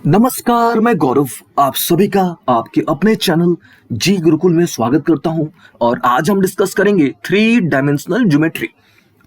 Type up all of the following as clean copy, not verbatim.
नमस्कार, मैं गौरव आप सभी का आपके अपने चैनल जी गुरुकुल में स्वागत करता हूं। और आज हम डिस्कस करेंगे three dimensional geometry.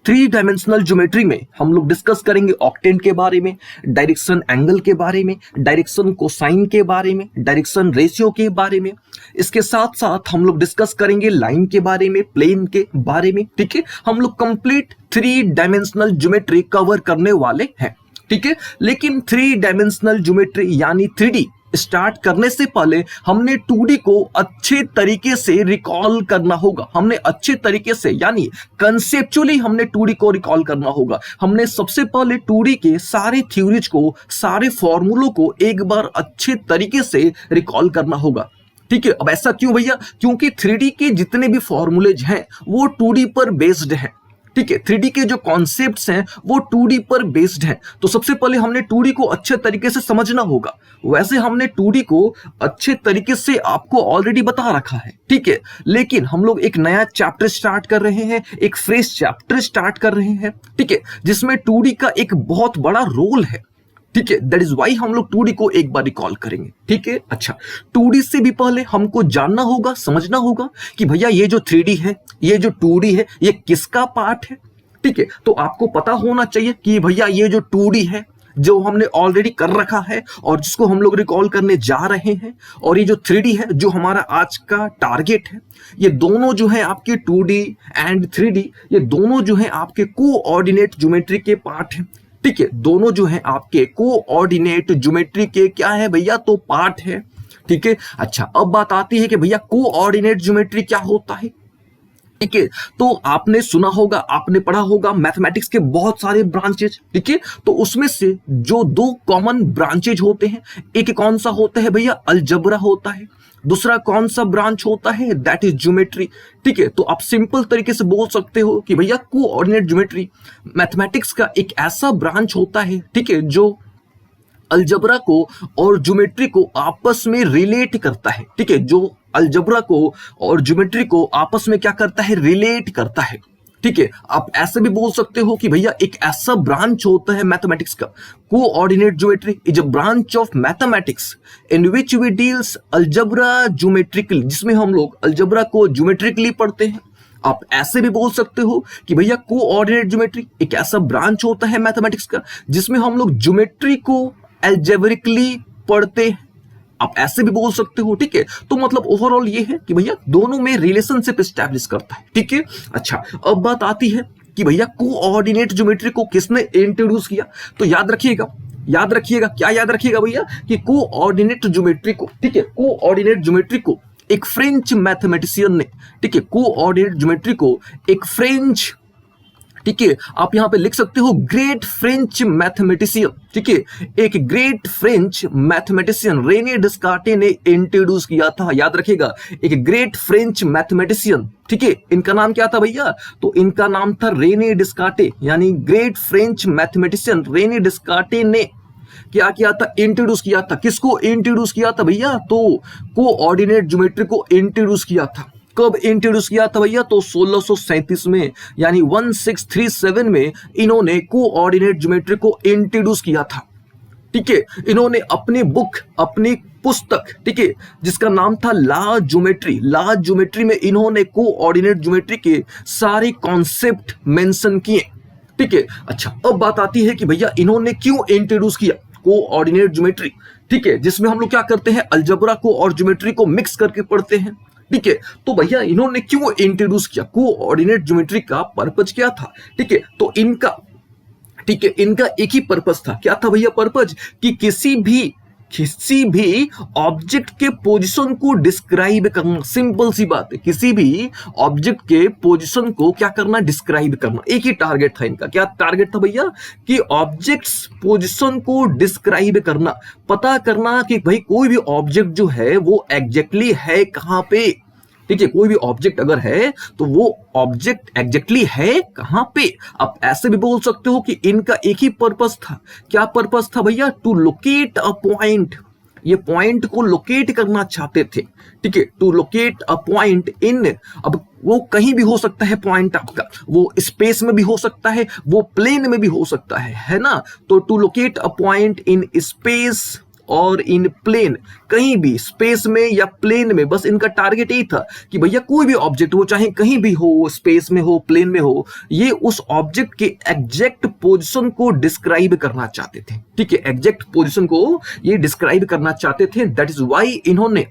Three dimensional geometry में हम लोग डिस्कस करेंगे ऑक्टेंट के बारे में, डायरेक्शन एंगल के बारे में, डायरेक्शन कोसाइन के बारे में, डायरेक्शन रेशियो के बारे में। इसके साथ साथ हम लोग डिस्कस करेंगे लाइन के बारे में, प्लेन के बारे में। ठीक है, हम लोग complete three dimensional geometry cover करने वाले हैं। ठीक है, लेकिन थ्री डायमेंशनल ज्योमेट्री यानी 3D स्टार्ट करने से पहले हमने 2D को अच्छे तरीके से रिकॉल करना होगा। हमने अच्छे तरीके से यानी कंसेप्चुअली हमने 2D को रिकॉल करना होगा। हमने सबसे पहले 2D के सारे थ्योरीज को, सारे फॉर्मूलों को एक बार अच्छे तरीके से रिकॉल करना होगा। ठीक है, अब ऐसा क्यों भैया? क्योंकि 3D के जितने भी फॉर्मूलेज हैं वो 2D पर बेस्ड हैं। ठीक है, 3D के जो कॉन्सेप्ट्स हैं वो 2D पर बेस्ड हैं। तो सबसे पहले हमने 2D को अच्छे तरीके से समझना होगा। वैसे हमने 2D को अच्छे तरीके से आपको ऑलरेडी बता रखा है। ठीक है, लेकिन हम लोग एक नया चैप्टर स्टार्ट कर रहे हैं, एक फ्रेश चैप्टर स्टार्ट कर रहे हैं। ठीक है, जिसमें 2D का एक बहुत बड़ा रोल है। ठीक है, दैट इज वाई हम लोग 2D को एक बार रिकॉल करेंगे। ठीक है, अच्छा 2D से भी पहले हमको जानना होगा, समझना होगा कि भैया ये जो 3D है, ये जो 2D है, ये किसका पार्ट है। ठीक है, तो आपको पता होना चाहिए कि भैया ये जो 2D है जो हमने ऑलरेडी कर रखा है और जिसको हम लोग रिकॉल करने जा रहे हैं, और ये जो 3D है जो हमारा आज का टारगेट है, ये दोनों जो है आपके 2D एंड 3D, ये दोनों जो है आपके कोऑर्डिनेट ज्योमेट्री के पार्ट है। ठीक है, दोनों जो है आपके कोऑर्डिनेट ज्योमेट्री के क्या है भैया? तो पार्ट है। ठीक है, अच्छा अब बात आती है कि भैया कोऑर्डिनेट ज्योमेट्री क्या होता है। ठीक है, तो आपने सुना होगा, आपने पढ़ा होगा मैथमेटिक्स के बहुत सारे ब्रांचेज। ठीक है, तो उसमें से जो दो कॉमन ब्रांचेज होते हैं, एक कौन सा होता है भैया? अलजबरा होता है। दूसरा कौन सा ब्रांच होता है? That is geometry. ठीक है, तो आप सिंपल तरीके से बोल सकते हो कि भैया कोऑर्डिनेट ज्योमेट्री मैथमेटिक्स का एक ऐसा ब्रांच होता है, ठीक है, जो अलजबरा को और ज्योमेट्री को आपस में रिलेट करता है। ठीक है, जो अलजबरा को और ज्योमेट्री को आपस में क्या करता है? रिलेट करता है। ठीक है, आप ऐसे भी बोल सकते हो कि भैया एक ऐसा ब्रांच होता है मैथमेटिक्स का, coordinate geometry is a branch of mathematics in which we deals algebra geometrically, जिसमें हम लोग अलजबरा को ज्योमेट्रिकली पढ़ते हैं। आप ऐसे भी बोल सकते हो कि भैया कोऑर्डिनेट ज्योमेट्री एक ऐसा ब्रांच होता है मैथमेटिक्स का जिसमें हम लोग ज्योमेट्री को अलजेब्रिकली पढ़ते हैं। आप ऐसे भी बोल सकते हो। ठीक है, तो मतलब ओवरऑल ये है कि भैया दोनों में रिलेशनशिप एस्टैब्लिश करता है। ठीक है, अच्छा अब बात आती है कि भैया कोऑर्डिनेट ज्योमेट्री को किसने इंट्रोड्यूस किया। तो याद रखिएगा, याद रखिएगा, क्या याद रखिएगा भैया? कि कोऑर्डिनेट ज्योमेट्री को, ठीक है, कोऑर्डिनेट ज्योमेट्री को एक फ्रेंच मैथमेटिशियन ने, ठीक है, कोऑर्डिनेट ज्योमेट्री को एक फ्रेंच, ठीक है, आप यहां पे लिख सकते हो ग्रेट फ्रेंच मैथमेटिशियन, ठीक है, एक ग्रेट फ्रेंच मैथमेटिशियन रेने डिस्कार्टे ने इंट्रोड्यूस किया था। याद रखिएगा, एक ग्रेट फ्रेंच मैथमेटिशियन, ठीक है, इनका नाम क्या था भैया? तो इनका नाम था रेने डिस्कार्टे, यानी ग्रेट फ्रेंच मैथमेटिशियन रेने डिस्कार्टे ने क्या किया था? इंट्रोड्यूस किया था। किसको इंट्रोड्यूस किया था भैया? तो कोऑर्डिनेट ज्योमेट्री को इंट्रोड्यूस किया था। कब इंट्रोड्यूस किया था भैया? तो 1637 में, यानी 1637 में इन्होंने कोऑर्डिनेट ज्योमेट्री को इंट्रोड्यूस किया था। ठीक है, इन्होंने अपनी बुक, अपनी पुस्तक, ठीक है, जिसका नाम था ला ज्योमेट्री, ला ज्योमेट्री में इन्होंने कोऑर्डिनेट ज्योमेट्री के सारे कॉन्सेप्ट मेंशन किए। ठीक है, अच्छा अब बात आती है कि भैया इन्होंने क्यों इंट्रोड्यूस किया कोऑर्डिनेट ज्योमेट्री। ठीक है, जिसमें हम लोग क्या करते हैं? अलजबरा को और ज्योमेट्री को मिक्स करके पढ़ते हैं। ठीक है, तो भैया इन्होंने क्यों इंट्रोड्यूस किया कोऑर्डिनेट ज्योमेट्री? का पर्पज क्या था? ठीक है, तो इनका, ठीक है, इनका एक ही पर्पज था। क्या था भैया पर्पज? कि किसी भी ऑब्जेक्ट के पोजीशन को डिस्क्राइब करना। सिंपल सी बात है, किसी भी ऑब्जेक्ट के पोजीशन को क्या करना? डिस्क्राइब करना। एक ही टारगेट था इनका। क्या टारगेट था भैया? कि ऑब्जेक्ट्स पोजीशन को डिस्क्राइब करना, पता करना कि भाई कोई भी ऑब्जेक्ट जो है वो एग्जैक्टली है कहां पे। ठीक है, कोई भी ऑब्जेक्ट अगर है तो वो ऑब्जेक्ट एग्जैक्टली है कहां पे। आप ऐसे भी बोल सकते हो कि इनका एक ही पर्पस था। क्या पर्पस था भैया? टू लोकेट अ पॉइंट, ये पॉइंट को लोकेट करना चाहते थे। ठीक है, to locate a point in, अब वो कहीं भी हो सकता है पॉइंट आपका, वो स्पेस में भी हो सकता है, वो प्लेन में भी हो सकता है ना। तो to locate a point in space और इन प्लेन, कहीं भी स्पेस में या प्लेन में, बस इनका टारगेट यही था कि भैया कोई भी ऑब्जेक्ट वो चाहे कहीं भी हो, स्पेस में हो, प्लेन में हो, ये उस ऑब्जेक्ट के एग्जैक्ट पोजीशन को डिस्क्राइब करना चाहते थे। ठीक है, एग्जैक्ट पोजीशन को ये डिस्क्राइब करना चाहते थे। दैट इज व्हाई इन्होंने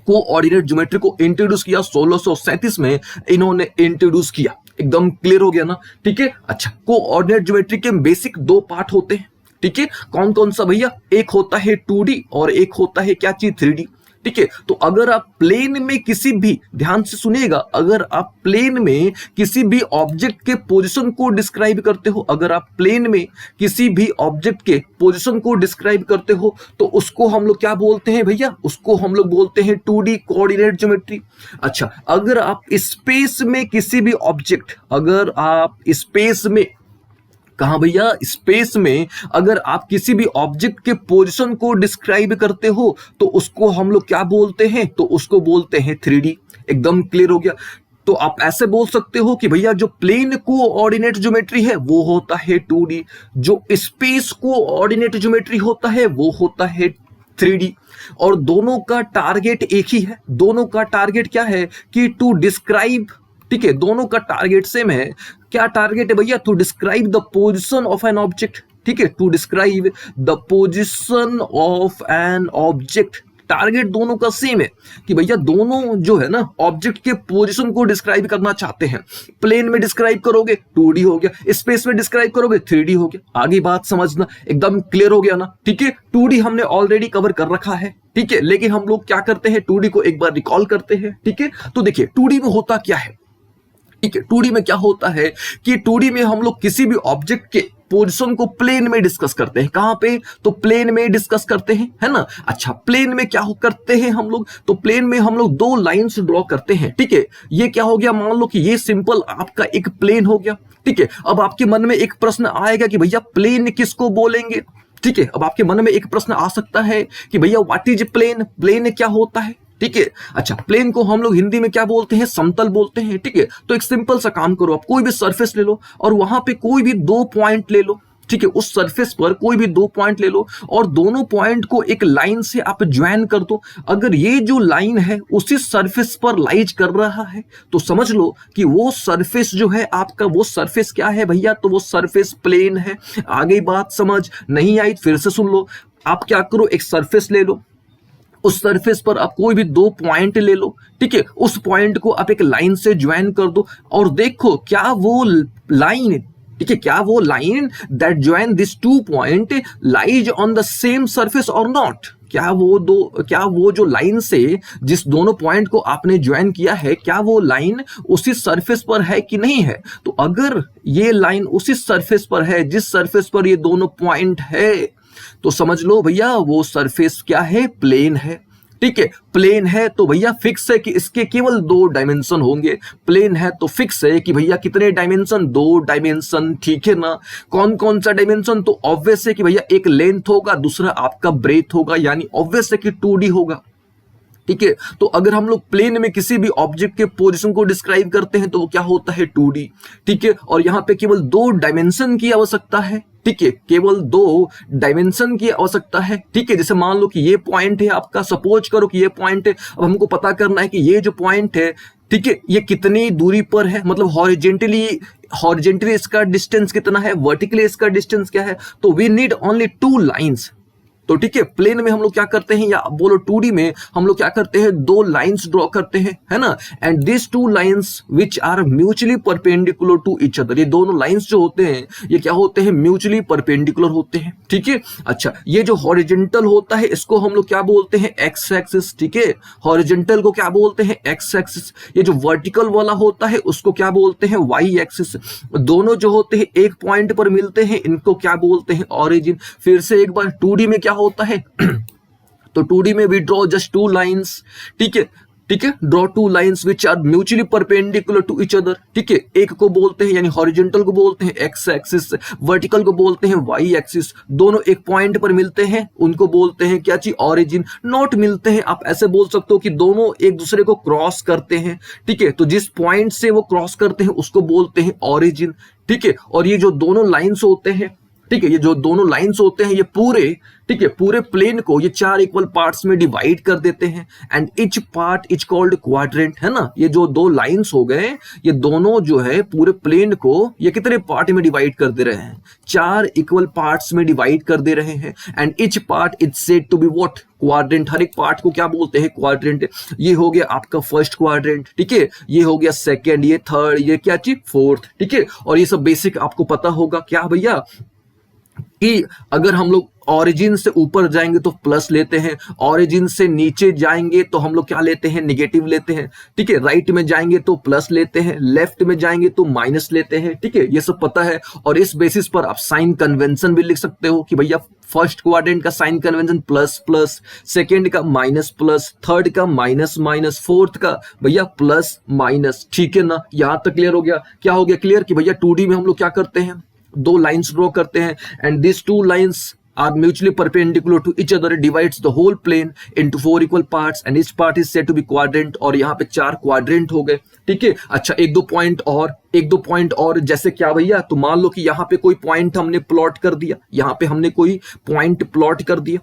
कोऑर्डिनेट ज्योमेट्री को इंट्रोड्यूस किया। 1637 में इन्होंने इंट्रोड्यूस किया। एकदम क्लियर हो गया ना? ठीक है। अच्छा, कोऑर्डिनेट ज्योमेट्री के बेसिक दो पार्ट होते हैं। ठीक है, कौन कौन सा भैया? एक होता है 2D और एक होता है क्या चीज? 3D। ठीक है, तो अगर आप प्लेन में किसी भी, ध्यान से सुनिएगा, अगर आप प्लेन में किसी भी ऑब्जेक्ट के पोजीशन को डिस्क्राइब करते हो, अगर आप प्लेन में किसी भी ऑब्जेक्ट के पोजीशन को डिस्क्राइब करते हो, तो उसको हम लोग क्या बोलते हैं भैया? उसको हम लोग बोलते हैं 2D कोऑर्डिनेट ज्योमेट्री। अच्छा, अगर आप स्पेस में किसी भी ऑब्जेक्ट, अगर आप स्पेस में, कहां भैया? स्पेस में अगर आप किसी भी ऑब्जेक्ट के पोजीशन को डिस्क्राइब करते हो, तो उसको हम लोग क्या बोलते हैं? तो उसको बोलते हैं 3D। एकदम क्लियर हो गया? तो आप ऐसे बोल सकते हो कि भैया जो प्लेन कोऑर्डिनेट ज्योमेट्री है वो होता है 2D, जो स्पेस कोऑर्डिनेट ज्योमेट्री होता है वो होता है 3D। और दोनों का टारगेट एक ही है। दोनों का टारगेट क्या है? कि टू डिस्क्राइब, ठीक है, दोनों का टारगेट सेम है। क्या टारगेट है भैया? To describe the position of an object. ठीक है, to describe the position of an object. Target दोनों का सेम है कि भैया दोनों जो है ना ऑब्जेक्ट के पोजीशन को डिस्क्राइब करना चाहते हैं। प्लेन में डिस्क्राइब करोगे 2D हो गया, स्पेस में डिस्क्राइब करोगे 3D हो गया। आगे बात समझना, एकदम क्लियर हो गया ना? ठीक है, 2D हमने ऑलरेडी कवर कर रखा है। ठीक है, लेकिन हम लोग क्या करते हैं? 2D को एक बार रिकॉल करते हैं। ठीक है, तो देखिए 2D में होता क्या है? ठीक है, 2D में क्या होता है कि 2D में हम लोग किसी भी ऑब्जेक्ट के पोजीशन को प्लेन में डिस्कस करते हैं। कहां पे? तो प्लेन में डिस्कस करते हैं, है ना? अच्छा, प्लेन में क्या करते हैं हम लोग? तो प्लेन में हम लोग दो लाइंस ड्रॉ करते हैं। ठीक है, ये क्या हो गया? मान लो कि ये सिंपल आपका एक प्लेन हो गया। ठीक है, अब आपके मन में एक प्रश्न आएगा कि भैया प्लेन किसको बोलेंगे? ठीक है, अब आपके मन में एक प्रश्न आ सकता है कि भैया व्हाट इज प्लेन? प्लेन क्या होता है? ठीक है, अच्छा, प्लेन को हम लोग हिंदी में क्या बोलते हैं? समतल बोलते हैं। ठीक है, तो एक सिंपल सा काम करो, आप कोई भी सरफेस ले लो और वहां पे कोई भी दो पॉइंट ले लो। ठीक है, उस सरफेस पर कोई भी दो पॉइंट ले लो और दोनों पॉइंट को एक लाइन से आप ज्वाइन कर दो। अगर ये जो लाइन है उसी सरफेस पर लाइज कर रहा है, तो समझ लो कि वो सरफेस जो है आपका, वो सरफेस क्या है भैया? तो वो सरफेस प्लेन है। आगे बात समझ नहीं आई? फिर से सुन लो। आप क्या करो, एक सरफेस ले लो, उस सरफेस पर आप कोई भी दो पॉइंट ले लो। ठीक है, उस पॉइंट को आप एक लाइन से ज्वाइन कर दो और देखो क्या वो लाइन, ठीक है, क्या वो line that join this two point lies on the same surface और नॉट? क्या वो जो लाइन से जिस दोनों पॉइंट को आपने ज्वाइन किया है, क्या वो लाइन उसी सरफेस पर है कि नहीं है? तो अगर ये लाइन उसी सरफेस पर है जिस सरफेस पर ये दोनों पॉइंट है, तो समझ लो भैया वो सरफेस क्या है? प्लेन है। ठीक है, प्लेन है तो भैया फिक्स है कि इसके केवल दो डायमेंशन होंगे। प्लेन है तो फिक्स है कि भैया कितने डायमेंशन? दो डायमेंशन। ठीक है ना? कौन कौन सा डायमेंशन? तो ऑब्वियस है कि भैया एक लेंथ होगा, दूसरा आपका ब्रेथ होगा, यानी ऑब्वियस है कि 2D होगा। ठीक है, तो अगर हम लोग प्लेन में किसी भी ऑब्जेक्ट के पोजीशन को डिस्क्राइब करते हैं तो वो क्या होता है? 2D। ठीक है, और यहां पे केवल दो डायमेंशन की आवश्यकता है। ठीक है, केवल दो डायमेंशन की आवश्यकता है। ठीक है, जैसे मान लो कि ये पॉइंट है आपका, सपोज करो कि ये पॉइंट है। अब हमको पता करना है कि ये जो पॉइंट है, ठीक है, ये कितनी दूरी पर है, मतलब हॉरिजेंटली इसका डिस्टेंस कितना है, वर्टिकली इसका डिस्टेंस क्या है। तो we need only two lines. तो ठीक है, प्लेन में हम लोग क्या करते हैं, या बोलो 2D में हम लोग क्या करते हैं? दो लाइंस ड्रॉ करते हैं, है ना? And this two lines which are mutually perpendicular to each other. ये दोनों लाइंस जो होते हैं ये क्या होते हैं? म्यूचुअली परपेंडिकुलर होते हैं। ठीक है, अच्छा, ये जो हॉरिजेंटल होता है इसको हम लोग क्या बोलते हैं? X axis. ठीक है, हॉरिजेंटल को क्या बोलते हैं? X axis. ये जो वर्टिकल वाला होता है उसको क्या बोलते हैं? Y axis. दोनों जो होते हैं एक पॉइंट पर मिलते हैं, इनको क्या बोलते हैं? ऑरिजिन। फिर से एक बार, 2D में क्या होता है? तो 2D में we draw just two lines. ठीक है, ठीक है, draw two lines which are mutually perpendicular to each other. ठीक है, एक को बोलते हैं यानी हॉरिजॉन्टल को बोलते हैं एक्स एक्सिस, वर्टिकल को बोलते हैं वाई एक्सिस। दोनों एक पॉइंट पर मिलते हैं, उनको बोलते हैं क्या चीज? ऑरिजिन। नॉट मिलते हैं, आप ऐसे बोल सकते हो कि दोनों एक दूसरे को क्रॉस करते हैं। ठीक है, तो जिस पॉइंट से वो क्रॉस करते हैं उसको बोलते हैं ऑरिजिन। ठीक है, और ये जो दोनों लाइंस होते हैं, ठीक है, ये जो दोनों लाइंस होते हैं ये पूरे, ठीक है, पूरे प्लेन को ये 4 इक्वल पार्ट्स में डिवाइड कर देते हैं and each part is called quadrant, है ना। ये जो दो लाइंस हो गए ये दोनों जो है पूरे प्लेन को ये कितने पार्ट में डिवाइड कर दे रहे हैं, 4 इक्वल पार्ट्स में डिवाइड कर दे रहे हैं and each part is said to be what, quadrant. हर एक पार्ट को क्या बोलते हैं, क्वाड्रेंट। ये हो गया आपका फर्स्ट क्वाड्रेंट, ठीक है, ये हो गया सेकंड, ये थर्ड, ये क्या चीज फोर्थ, ठीक है। और ये सब बेसिक आपको पता होगा क्या भैया कि अगर हम लोग ऑरिजिन से ऊपर जाएंगे तो प्लस लेते हैं, ऑरिजिन से नीचे जाएंगे तो हम लोग क्या लेते हैं, निगेटिव लेते हैं, ठीक है। राइट में जाएंगे तो प्लस लेते हैं, लेफ्ट में जाएंगे तो माइनस लेते हैं, ठीक है, ये सब पता है। और इस बेसिस पर आप साइन कन्वेंशन भी लिख सकते हो कि भैया फर्स्ट क्वाड्रेंट का sign convention plus plus, second का माइनस प्लस, थर्ड का माइनस माइनस, फोर्थ का भैया प्लस माइनस, ठीक है ना। यहां तक क्लियर हो गया। क्या हो गया क्लियर कि भैया 2D में हम लोग क्या करते हैं, दो लाइंस ड्रॉ करते हैं and this two lines are mutually perpendicular to each other, divides the whole plane into 4 equal parts and each part is said to be quadrant। और यहाँ पे 4 क्वाड्रेंट हो गए, ठीक है। अच्छा एक दो पॉइंट और जैसे क्या भैया, तो मान लो कि यहाँ पे कोई पॉइंट हमने प्लॉट कर दिया, यहाँ पे हमने कोई पॉइंट प्लॉट कर दिया,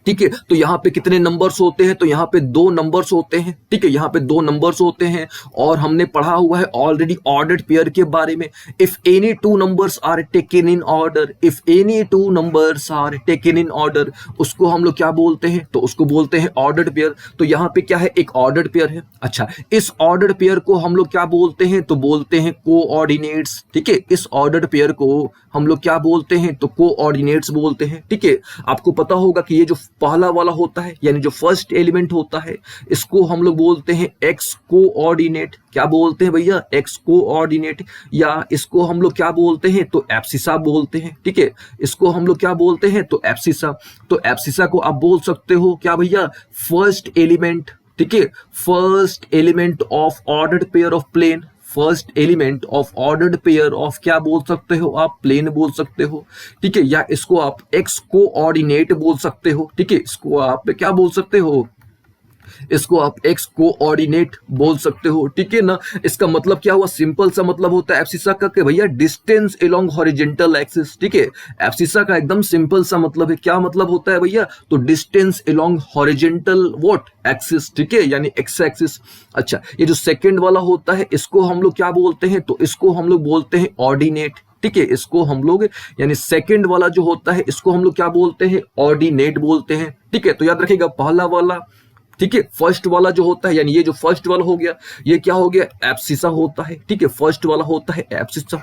ठीक है। तो यहाँ पे कितने नंबर्स होते हैं, तो यहाँ पे 2 नंबर्स होते हैं, ठीक है, यहाँ पे 2 नंबर्स होते हैं। और हमने पढ़ा हुआ है ऑलरेडी ऑर्डर्ड पेयर के बारे में। If any 2 numbers are taken in order, if any 2 numbers are taken in order, उसको हम लोग क्या बोलते हैं, तो उसको बोलते हैं ऑर्डर्ड पेयर। तो यहाँ पे क्या है, एक ऑर्डर्ड पेयर है। अच्छा इस ऑर्डर्ड पेयर को हम लोग क्या बोलते हैं, तो बोलते हैं कोऑर्डिनेट्स, ठीक है। इस ऑर्डर्ड पेयर को हम लोग क्या बोलते हैं, तो कोऑर्डिनेट्स बोलते हैं, ठीक है। आपको पता होगा कि ये जो पहला वाला होता है यानी जो फर्स्ट एलिमेंट होता है इसको हम लोग बोलते हैं एक्स कोऑर्डिनेट। क्या बोलते हैं भैया, एक्स कोऑर्डिनेट। या इसको हम लोग क्या बोलते हैं, तो एब्सिसा बोलते हैं, ठीक है। इसको हम लोग क्या बोलते हैं, तो एब्सिसा। तो एब्सिसा को आप बोल सकते हो क्या भैया, फर्स्ट एलिमेंट, ठीक है, first element of ordered pair of plane, first element of ordered pair of क्या बोल सकते हो आप, प्लेन बोल सकते हो, ठीक है। या इसको आप एक्स कोऑर्डिनेट बोल सकते हो, ठीक है। इसको आप क्या बोल सकते हो, इसको आप एक्स कोऑर्डिनेट बोल सकते हो, ठीक है ना। इसका मतलब क्या हुआ, सिंपल सा मतलब होता है एब्सिसा का कि भैया डिस्टेंस अलोंग हॉरिजॉन्टल एक्सिस, ठीक है। एब्सिसा का एकदम सिंपल सा मतलब है, क्या मतलब होता है भैया, तो distance along horizontal what axis, ठीक है, यानी एक्स एक्सिस। अच्छा ये जो सेकंड वाला होता है इसको हम लोग क्या बोलते हैं, तो इसको हम लोग बोलते हैं ऑर्डिनेट, ठीक है। इसको हम लोग यानी सेकंड वाला जो होता है इसको हम लोग क्या बोलते हैं, ऑर्डिनेट बोलते हैं, ठीक है। तो याद रखिएगा पहला वाला, ठीक है, फर्स्ट वाला जो होता है यानी ये जो फर्स्ट वाला हो गया ये क्या हो गया, एब्सिसा होता है, ठीक है। फर्स्ट वाला होता है एब्सिसा,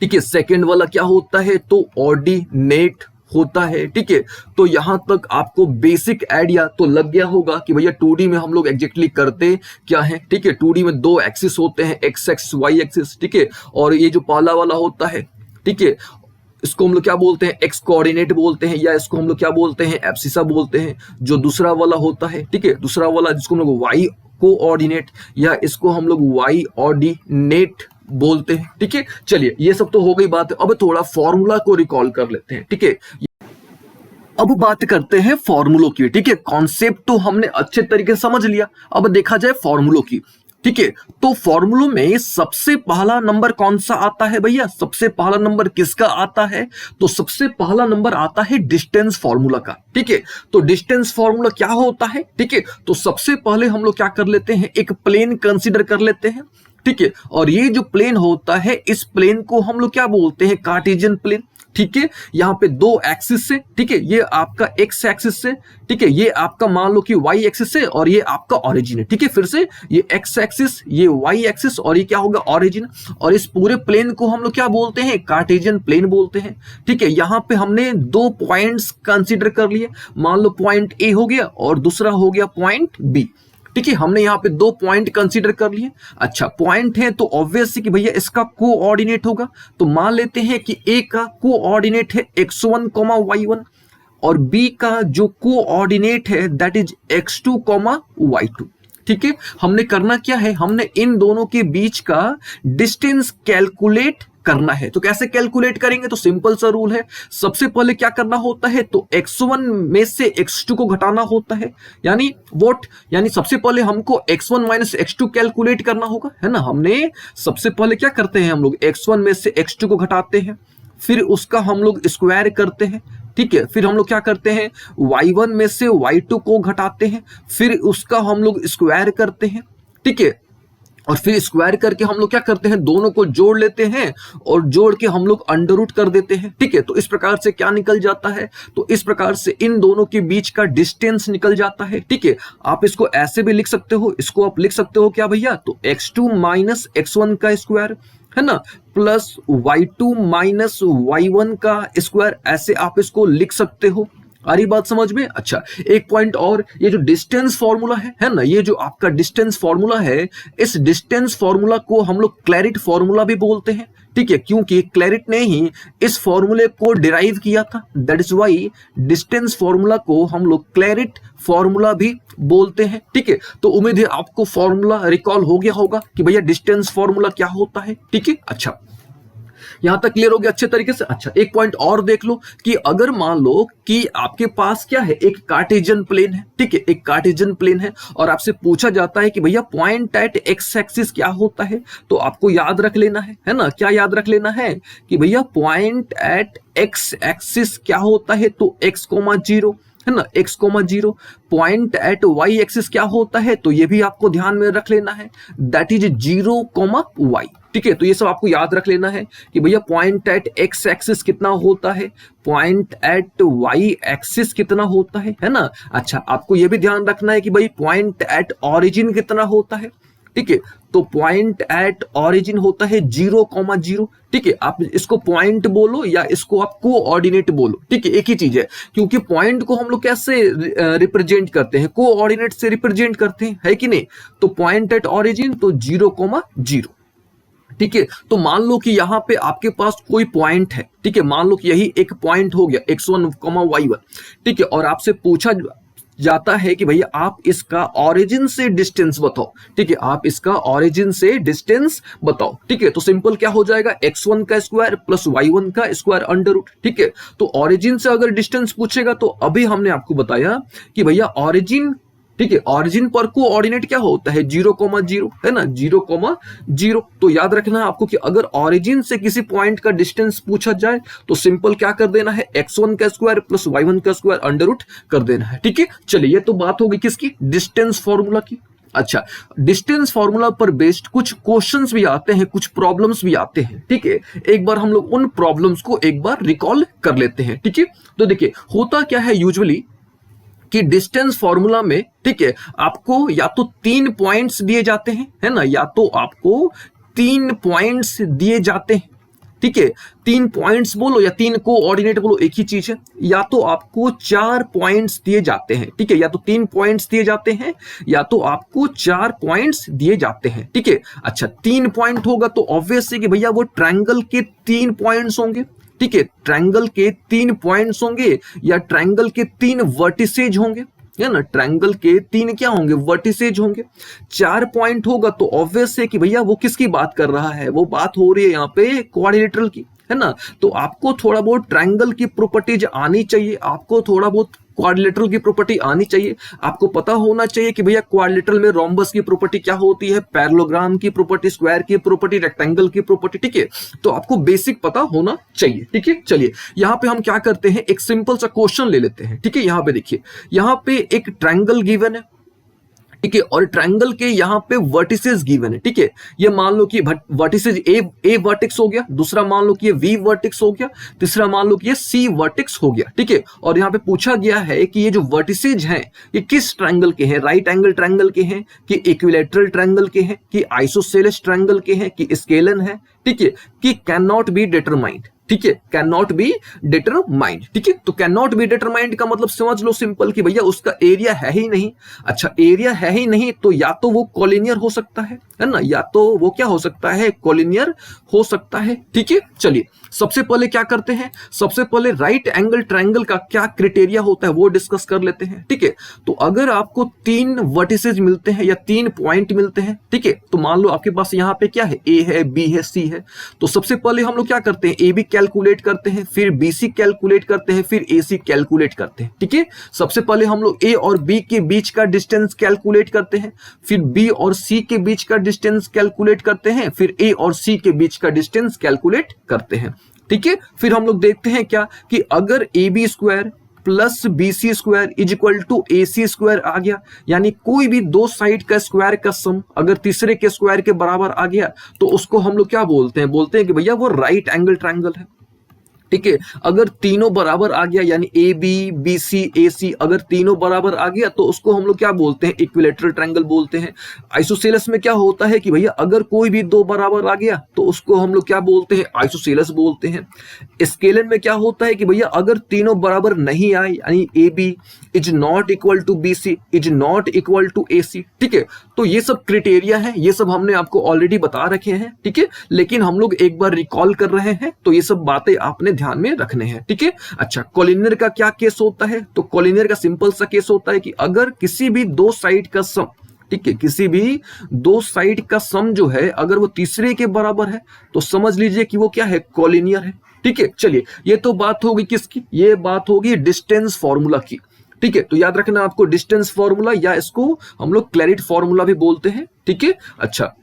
ठीक है। सेकंड वाला क्या होता है, तो ऑर्डिनेट होता है, ठीक है। तो यहां तक आपको बेसिक आइडिया तो लग गया होगा कि भैया 2D में हम लोग एग्जैक्टली करते क्या है, ठीक है। 2D में 2 एक्सिस होते हैं, एक्स एक्सिस वाई एक्सिस, ठीक है। और ये जो पहला वाला होता है, ठीक है, इसको हम लोग क्या बोलते हैं, एक्स कोऑर्डिनेट बोलते हैं, या इसको हम लोग क्या बोलते हैं, एब्सिसा बोलते हैं। जो दूसरा वाला होता है, ठीक है, दूसरा वाला जिसको हम लोग वाई कोऑर्डिनेट या इसको हम लोग वाई ऑर्डिनेट बोलते हैं, ठीक है। चलिए ये सब तो हो गई बात, अब थोड़ा फॉर्मूला को रिकॉल कर लेते हैं, ठीक है। अब बात करते हैं फॉर्मूलों की, ठीक है। कॉन्सेप्ट तो हमने अच्छे तरीके से समझ लिया, अब देखा जाए फॉर्मूलों की, ठीक है। तो फॉर्मूलों में सबसे पहला नंबर कौन सा आता है भैया, सबसे पहला नंबर किसका आता है, तो सबसे पहला नंबर आता है डिस्टेंस फॉर्मूला का, ठीक है। तो डिस्टेंस फॉर्मूला क्या होता है, ठीक है। तो सबसे पहले हम लोग क्या कर लेते हैं, एक प्लेन कंसीडर कर लेते हैं, ठीक है। और ये जो प्लेन होता है इस प्लेन को हम लोग क्या बोलते हैं, कार्टेशियन प्लेन, ठीक है। यहाँ पे 2 एक्सिस से, ठीक है, ये आपका एक्स एक्सिस से, ठीक है, ये आपका मान लो कि वाई एक्सिस से और ये आपका ऑरिजिन है, ठीक है। फिर से ये एक्स एक्सिस, ये वाई एक्सिस और ये क्या होगा, ऑरिजिन। और इस पूरे प्लेन को हम लोग क्या बोलते हैं, कार्टेशियन प्लेन बोलते हैं, ठीक है। यहाँ पे हमने 2 पॉइंट्स कंसीडर कर लिए, मान लो पॉइंट ए हो गया और दूसरा हो गया पॉइंट बी, ठीक है। हमने यहाँ पे 2 पॉइंट कंसीडर कर लिए। अच्छा पॉइंट है तो ऑब्वियस कि भैया इसका कोऑर्डिनेट होगा, तो मान लेते हैं कि ए का कोऑर्डिनेट है x1, y1 और बी का जो कोऑर्डिनेट है दैट इज x2, y2, ठीक है। हमने करना क्या है, हमने इन दोनों के बीच का डिस्टेंस कैलकुलेट करना है। तो कैसे कैलकुलेट करेंगे, तो सिंपल सा रूल है, सबसे पहले क्या करना होता है, तो x1 में से x2 को घटाना होता है, यानी व्हाट, यानी सबसे पहले हमको x1 माइनस x2 कैलकुलेट करना होगा, है ना। हमने सबसे पहले क्या करते हैं, हम लोग x1 में से x2 को घटाते हैं, फिर उसका हम लोग स्क्वायर करते हैं, ठीक है। फिर हम लोग क्या करते हैं, y1 में से y2 को घटाते हैं, फिर उसका हम लोग स्क्वायर करते हैं, ठीक है। और फिर स्क्वायर करके हम लोग क्या करते हैं, दोनों को जोड़ लेते हैं और जोड़ के हम लोग अंडर रूट कर देते हैं, ठीक है। तो इस प्रकार से क्या निकल जाता है, तो इस प्रकार से इन दोनों के बीच का डिस्टेंस निकल जाता है, ठीक है। आप इसको ऐसे भी लिख सकते हो, इसको आप लिख सकते हो क्या भैया, तो x2 माइनस x1 का स्क्वायर है ना, प्लस y2 माइनस y1 का स्क्वायर, ऐसे आप इसको लिख सकते हो। आ रही बात समझ में। अच्छा, एक पॉइंट और, ये जो डिस्टेंस फॉर्मूला है ना, ये जो आपका डिस्टेंस फॉर्मूला है, इस डिस्टेंस फॉर्मूला को हम लोग क्लैरिट फॉर्मूला भी बोलते हैं, ठीक है, क्योंकि क्लैरिट ने ही इस फॉर्मूले को डिराइव किया था। That is Y distance formula को हम लोग क्लैरिट फॉर्मूला भी बोलते हैं, ठीक है। तो उम्मीद है आपको फॉर्मूला रिकॉल हो गया होगा कि भैया डिस्टेंस फॉर्मूला क्या होता है, ठीक है। अच्छा, यहां तक क्लियर हो गया अच्छे तरीके से। अच्छा, एक पॉइंट और देख लो कि अगर मान लो कि आपके पास क्या है, एक कार्टेशियन प्लेन है, ठीक है, एक कार्टेशियन प्लेन है, और आपसे पूछा जाता है कि भैया पॉइंट एट एक्स एक्सिस क्या होता है, तो आपको याद रख लेना है ना, क्या याद रख लेना है कि भैया पॉइंट एट एक्स एक्सिस क्या होता है, तो x, 0 है ना, x, 0। Point at y axis क्या होता है, तो ये भी आपको ध्यान में रख लेना है, दैट इज 0, y, ठीक है। तो ये सब आपको याद रख लेना है कि भैया पॉइंट एट x एक्सिस कितना होता है, पॉइंट एट y एक्सिस कितना होता है ना। अच्छा, आपको ये भी ध्यान रखना है कि भाई पॉइंट एट ऑरिजिन कितना होता है, ठीक है। तो पॉइंट एट ऑरिजिन होता है 0, 0, ठीक है। आप इसको पॉइंट बोलो या इसको आप कोऑर्डिनेट बोलो, ठीक है, एक ही चीज है, क्योंकि पॉइंट को हम लोग कैसे रिप्रेजेंट करते हैं, कोऑर्डिनेट से रिप्रेजेंट करते हैं, है कि नहीं। तो पॉइंट एट ऑरिजिन तो 0, 0, ठीक है। तो मान लो कि यहां पे आपके पास कोई पॉइंट है, ठीक है, मान लो कि यही एक पॉइंट हो गया x1, y1, ठीक है, और आपसे पूछा जाता है कि भैया आप इसका ऑरिजिन से डिस्टेंस बताओ, ठीक है, आप इसका ऑरिजिन से डिस्टेंस बताओ, ठीक है। तो सिंपल क्या हो जाएगा, x1 का स्क्वायर प्लस y1 का स्क्वायर अंडर रूट, ठीक है। तो ऑरिजिन से अगर डिस्टेंस पूछेगा तो अभी हमने आपको बताया कि भैया ऑरिजिन, ठीक है, ऑरिजिन पर कोऑर्डिनेट क्या होता है, 0, 0 है ना, 0, 0। तो याद रखना है आपको कि अगर ऑरिजिन से किसी पॉइंट का डिस्टेंस पूछा जाए तो सिंपल क्या कर देना है, x1 का स्क्वायर प्लस y1 का स्क्वायर अंडर रूट कर देना है, ठीक है। चलिए, ये तो बात होगी किसकी, डिस्टेंस फॉर्मूला की। अच्छा, डिस्टेंस फॉर्मूला पर बेस्ड कुछ क्वेश्चंस भी आते हैं, कुछ प्रॉब्लम्स भी आते हैं, ठीक है। एक बार हम लोग उन प्रॉब्लम्स को एक बार रिकॉल कर लेते हैं, ठीक है। तो देखिए होता क्या है यूजुअली कि डिस्टेंस फॉर्मूला में, ठीक है, आपको या तो 3 पॉइंट्स दिए जाते हैं, है ना, या तो आपको 3 पॉइंट्स दिए जाते हैं, ठीक है। 3 पॉइंट्स बोलो या 3 कोऑर्डिनेट बोलो, एक ही चीज है। या तो आपको 4 पॉइंट्स दिए जाते हैं, ठीक है, या तो 3 पॉइंट्स दिए जाते हैं या तो आपको 4 पॉइंट्स दिए जाते हैं, ठीक है। अच्छा, 3 पॉइंट होगा तो ऑब्वियस है कि भैया वो ट्रायंगल के 3 पॉइंट्स होंगे, ठीक है, ट्रायंगल के 3 पॉइंट्स होंगे या ट्रायंगल के 3 वर्टिसेज होंगे, है ना, ट्रायंगल के 3 क्या होंगे, वर्टिसेज होंगे। 4 पॉइंट होगा तो ऑब्वियस है कि भैया वो किसकी बात कर रहा है, वो बात हो रही है यहाँ पे क्वाड्रिलेटरल की, है ना। तो आपको थोड़ा बहुत ट्रायंगल की प्रॉपर्टीज आनी चाहिए, आपको थोड़ा बहुत क्वाड्रिलेटरल की प्रॉपर्टी आनी चाहिए, आपको पता होना चाहिए कि भैया क्वाड्रिलेटरल में रोम्बस की प्रॉपर्टी क्या होती है, पैरेललोग्राम की प्रॉपर्टी, स्क्वायर की प्रॉपर्टी, रेक्टेंगल की प्रॉपर्टी, ठीक है। तो आपको बेसिक पता होना चाहिए, ठीक है। चलिए, यहां पे हम क्या करते हैं, एक सिंपल सा क्वेश्चन ले लेते हैं, ठीक है। यहां पे देखिए, यहां पे एक ट्रायंगल गिवन है, ठीक है, और ट्रायंगल के यहाँ पे वर्टिसेस गिवन है, ठीक है। ये मान लो कि वर्टिसेस ए वर्टेक्स हो गया, दूसरा मान लो कि ये वी वर्टेक्स हो गया, तीसरा मान लो कि ये सी वर्टेक्स हो गया, ठीक है। और यहाँ पे पूछा गया है कि ये जो वर्टिसेज हैं ये किस ट्रायंगल के हैं, राइट एंगल ट्रायंगल के हैं कि इक्विलैटरल ट्रायंगल के हैं कि आइसोसेलेस ट्रायंगल के हैं कि स्केलन है, ठीक है, कि कैन नॉट बी डिटरमाइंड, ठीक है, कैन नॉट बी डिटरमाइंड, ठीक है। तो कैन नॉट बी डिटरमाइंड का मतलब समझ लो सिंपल कि भैया उसका एरिया है ही नहीं। अच्छा, एरिया है ही नहीं तो या तो वो कॉलिनियर हो सकता है ना, या तो वो क्या हो सकता है, कॉलिनियर हो सकता है, ठीक है। चलिए, सबसे पहले क्या करते हैं, सबसे पहले राइट एंगल ट्रायंगल का क्या क्राइटेरिया होता है वो डिस्कस कर लेते हैं, ठीक है। तो अगर आपको 3 वर्टिसेज मिलते हैं या 3 पॉइंट मिलते हैं, ठीक है, तो मान लो आपके पास यहाँ पे क्या है, ए है, बी है, सी है। तो सबसे पहले हम लोग क्या करते हैं, ए बी कैलकुलेट करते हैं, फिर बी सी कैलकुलेट करते हैं, फिर ए सी कैलकुलेट करते हैं, ठीक है। सबसे पहले हम लोग ए और बी के बीच का डिस्टेंस कैलकुलेट करते हैं, फिर बी और सी के बीच का डिस्टेंस कैलकुलेट करते हैं, फिर ए और सी के बीच का डिस्टेंस कैलकुलेट करते हैं। ठीक है। फिर हम लोग देखते हैं क्या कि अगर A B square plus B C square is equal to A C square आ गया, यानी कोई भी दो साइड का स्क्वायर का सम अगर तीसरे के स्क्वायर के बराबर आ गया तो उसको हम लोग क्या बोलते हैं, बोलते हैं कि भैया वो राइट एंगल ट्रायंगल है। ठीक है। अगर तीनों बराबर आ गया यानी ए बी बी सी ए सी अगर तीनों बराबर आ गया तो उसको हम लोग क्या बोलते हैं, इक्विलेटरल ट्रायंगल बोलते हैं। आइसोसेलेस में क्या होता है कि भैया अगर कोई भी दो बराबर आ गया तो उसको हम लोग क्या बोलते हैं, आइसोसेलेस बोलते हैं। स्केलर में क्या होता है कि भैया अगर तीनों बराबर नहीं आए यानी A B is not equal to B C is not equal to A C. ठीक है। तो ये सब क्राइटेरिया है, ये सब हमने आपको ऑलरेडी बता रखे हैं। ठीक है। लेकिन हम लोग एक बार रिकॉल कर रहे हैं तो ये सब बातें आपने ध्यान में रखने हैं। ठीक है। अच्छा, कॉलिनियर का क्या केस होता है, तो कॉलिनियर का सिंपल सा केस होता है कि अगर किसी भी दो साइड का सम, ठीक है, किसी भी दो साइड का सम जो है अगर वो तीसरे के बराबर है तो समझ लीजिए कि वो क्या है, कॉलिनियर है। ठीक है। चलिए, ये तो बात होगी किसकी, ये बात होगी डिस्टेंस फॉर्मूला की। ठीक है। तो याद रखना आपको डिस्टेंस फॉर्मूला या इसको हम लोग क्लैरिट फॉर्मूला भी बोलते हैं। ठीक है। अच्छा,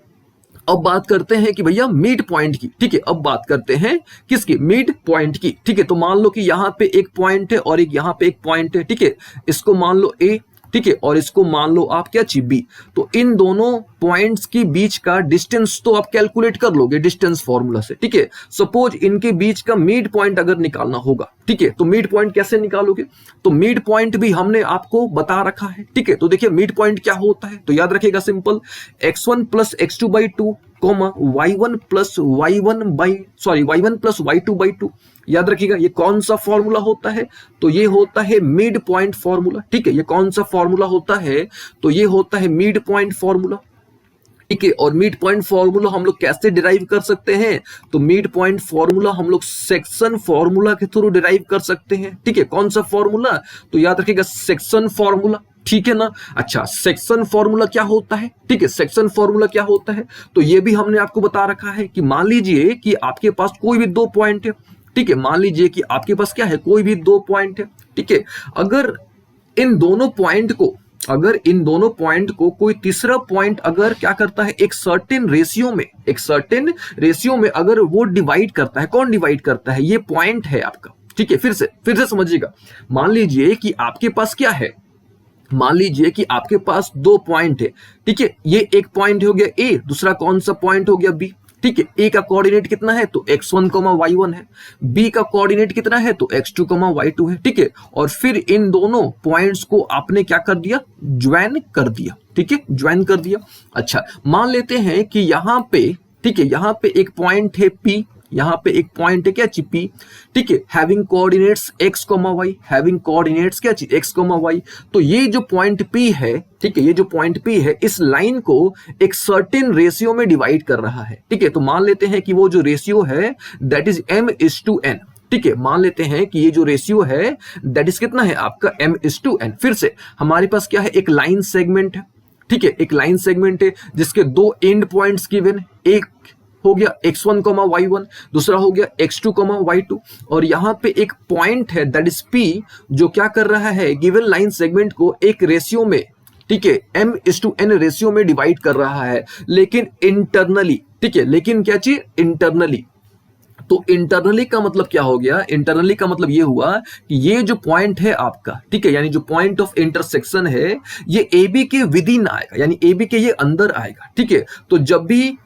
अब बात करते हैं कि भैया मिड पॉइंट की। ठीक है। अब बात करते हैं किसकी, मिड पॉइंट की। ठीक है। तो मान लो कि यहां पे एक पॉइंट है और एक यहां पे एक पॉइंट है। ठीक है। इसको मान लो ए, ठीक है, और इसको मान लो आप क्या चीज बी। तो इन दोनों पॉइंट्स के बीच का डिस्टेंस तो आप कैलकुलेट कर लोगे डिस्टेंस फॉर्मूला से। ठीक है। सपोज इनके बीच का मिड पॉइंट अगर निकालना होगा, ठीक है, तो मिड पॉइंट कैसे निकालोगे, तो मिड पॉइंट भी हमने आपको बता रखा है। ठीक है। तो देखिए मिड पॉइंट क्या होता है, तो याद रखिएगा simple x1 plus x2 by 2 comma y1 plus y1 plus y2 by 2। याद रखिएगा ये कौन सा फॉर्मूला होता है, तो ये होता है मिड पॉइंट फॉर्मूला। ठीक है। ये कौन सा फॉर्मूला होता है, तो ये होता है मिड पॉइंट फॉर्मूला। ठीक है। और मिड पॉइंट फॉर्मूला हम लोग कैसे डिराइव कर सकते हैं, तो मिड पॉइंट फॉर्मूला हम लोग सेक्शन फॉर्मूला के थ्रू डिराइव कर सकते हैं। ठीक है। कौन सा फॉर्मूला, तो याद रखिएगा सेक्शन फॉर्मूला। ठीक है ना। अच्छा, सेक्शन फॉर्मूला क्या होता है, ठीक है, सेक्शन फॉर्मूला क्या होता है, तो ये भी हमने आपको बता रखा है कि मान लीजिए कि आपके पास कोई भी दो पॉइंट है। ठीक है। मान लीजिए कि आपके पास क्या है, कोई भी दो पॉइंट है। ठीक है। अगर इन दोनों पॉइंट को कोई तीसरा पॉइंट अगर क्या करता है, एक सर्टेन रेशियो में अगर वो डिवाइड करता है, कौन डिवाइड करता है, ये पॉइंट है आपका। ठीक है। फिर से समझिएगा। मान लीजिए कि आपके पास क्या है, मान लीजिए कि आपके पास दो पॉइंट है। ठीक है। ये एक पॉइंट हो गया ए, दूसरा कौन सा पॉइंट हो गया बी। ठीक है। ए का कोऑर्डिनेट कितना है, तो x1, y1 है। बी का कोऑर्डिनेट कितना है, तो x2, y2 है। ठीक है। और फिर इन दोनों पॉइंट्स को आपने क्या कर दिया, ज्वाइन कर दिया। ठीक है, ज्वाइन कर दिया। अच्छा, मान लेते हैं कि यहां पे, ठीक है, यहां पे एक पॉइंट है P, यहां पे एक पॉइंट है क्या चीज P। ठीक है। Having coordinates x, y, having coordinates क्या चीज x, y। तो ये जो पॉइंट P है, ठीक है, ये जो पॉइंट P है इस लाइन को एक सर्टेन रेशियो में डिवाइड कर रहा है। ठीक है। तो मान लेते हैं कि वो जो रेशियो है दैट इज m:n। ठीक है। मान लेते हैं कि ये जो रेशियो है दैट इज कितना है आपका m:n। फिर से हमारे पास क्या है, एक लाइन सेगमेंट है। ठीक है। एक लाइन सेगमेंट है जिसके दो एंड पॉइंट्स गिवन, एक हो गया x1, y1, दूसरा हो गया x2, y2, और यहां पे एक पॉइंट है दैट इज P जो क्या कर रहा है, गिवन लाइन सेगमेंट को एक रेशियो में, ठीक है, m:n रेशियो में डिवाइड कर रहा है, लेकिन इंटरनली। ठीक है। लेकिन क्या चीज, इंटरनली। तो इंटरनली का मतलब क्या हो गया, इंटरनली का मतलब ये हुआ कि ये जो पॉइंट है आपका, ठीक है, यानी जो पॉइंट ऑफ इंटरसेक्शन है ये ए बी के विद इन आएगा, यानी ए बी के ये अंदर आएगा। ठीक है। तो जब भी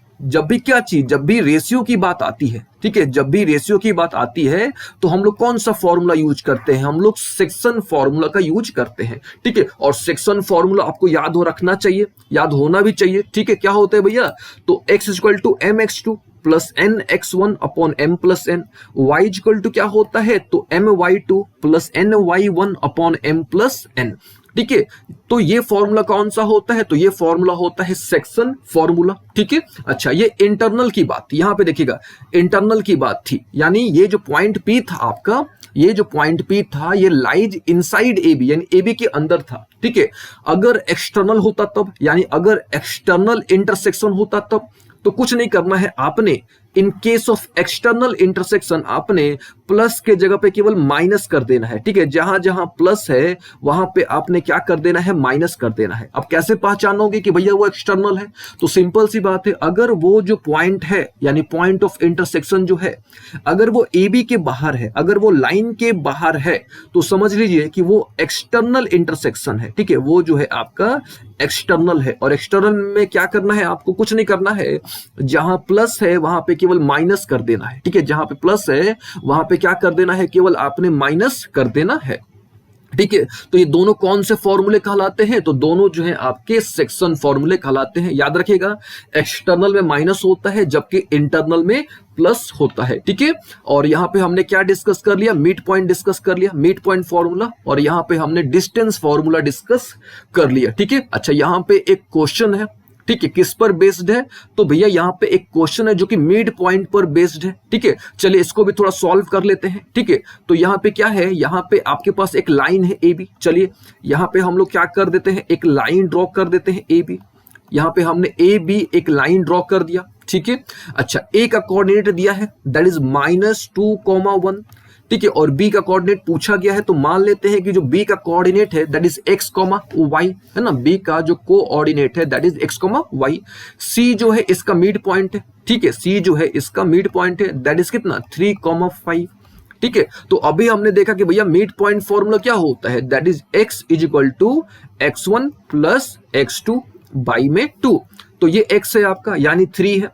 क्या चीज, जब भी रेशियो की बात आती है, ठीक है, जब भी रेशियो की बात आती है तो हम लोग कौन सा फॉर्मूला यूज करते हैं, हम लोग सेक्शन फॉर्मूला का यूज करते हैं। ठीक है। और सेक्शन फॉर्मूला आपको याद हो रखना चाहिए, याद होना भी चाहिए। ठीक है। क्या होता है भैया, तो x equal to mx2 plus nx1 upon m plus n, y equal to क्या होता है, तो my2 plus ny1 upon m plus n। ठीक है। तो ये फॉर्मूला कौन सा होता है, तो ये फॉर्मूला होता है सेक्शन फॉर्मूला। ठीक है। अच्छा, ये इंटरनल की बात, यहां पे देखिएगा इंटरनल की बात थी, यानी ये जो पॉइंट P था आपका, ये जो पॉइंट P था ये लाइज इनसाइड AB, यानी AB के अंदर था। ठीक है। अगर एक्सटर्नल होता तब, यानी अगर एक्सटर्नल इंटरसेक्शन होता तब तो कुछ नहीं करना है आपने, in case of external intersection आपने प्लस के जगह पे केवल माइनस कर देना है, ठीक है। जहां जहां प्लस है वहां पे आपने क्या कर देना है, माइनस कर देना है। अब कैसे पहचानोगे कि भैया वो एक्सटर्नल है, तो सिंपल सी बात है, अगर वो जो पॉइंट है यानी पॉइंट ऑफ इंटरसेक्शन जो है, अगर वो ए बी के बाहर है, अगर वो लाइन के बाहर है, तो समझ लीजिए कि वो एक्सटर्नल इंटरसेक्शन है, ठीक है। वो जो है आपका एक्सटर्नल है। और एक्सटर्नल में क्या करना है, आपको कुछ नहीं करना है, जहां प्लस है वहां पे केवल माइनस कर देना है, ठीक है। जहां पे प्लस है वहां पे क्या कर देना है, केवल आपने माइनस कर देना है, ठीक है। तो ये दोनों कौन से फॉर्मूले कहलाते हैं, तो दोनों जो है आपके सेक्शन फॉर्मूले कहलाते हैं। याद रखिएगा, एक्सटर्नल में माइनस होता है जबकि इंटरनल में प्लस होता है, ठीक है। और यहां पे हमने क्या डिस्कस कर लिया, मिड पॉइंट डिस्कस कर लिया, मिड पॉइंट फॉर्मूला, और यहां पे हमने डिस्टेंस फॉर्मूला डिस्कस कर लिया, ठीक है। अच्छा, यहां पे एक क्वेश्चन है, ठीक है, किस पर बेस्ड है, तो भैया यहाँ पे एक क्वेश्चन है जो कि मिड पॉइंट पर बेस्ड है, ठीक है। चलिए इसको भी थोड़ा सॉल्व कर लेते हैं, ठीक है। तो यहाँ पे क्या है, यहाँ पे आपके पास एक लाइन है ए बी। चलिए यहाँ पे हम लोग क्या कर देते हैं, एक लाइन ड्रॉ कर देते हैं ए बी। यहाँ पे हमने ए बी एक लाइन ड्रॉ कर दिया, ठीक है। अच्छा, ए का कोऑर्डिनेट दिया है दैट इज -2,1, ठीक है। और बी का कोऑर्डिनेट पूछा गया है, तो मान लेते हैं कि जो बी का कोऑर्डिनेट है दैट इज x, y, है ना। बी का जो कोऑर्डिनेट है दैट इज x, y। सी जो है इसका मिड पॉइंट है, ठीक है। सी जो है इसका मिड पॉइंट है दैट इज कितना 3,5, ठीक है। तो अभी हमने देखा कि भैया मिड पॉइंट फॉर्मूला क्या होता है, that is x is equal to x1 plus x2 by में 2। तो ये x है आपका यानी 3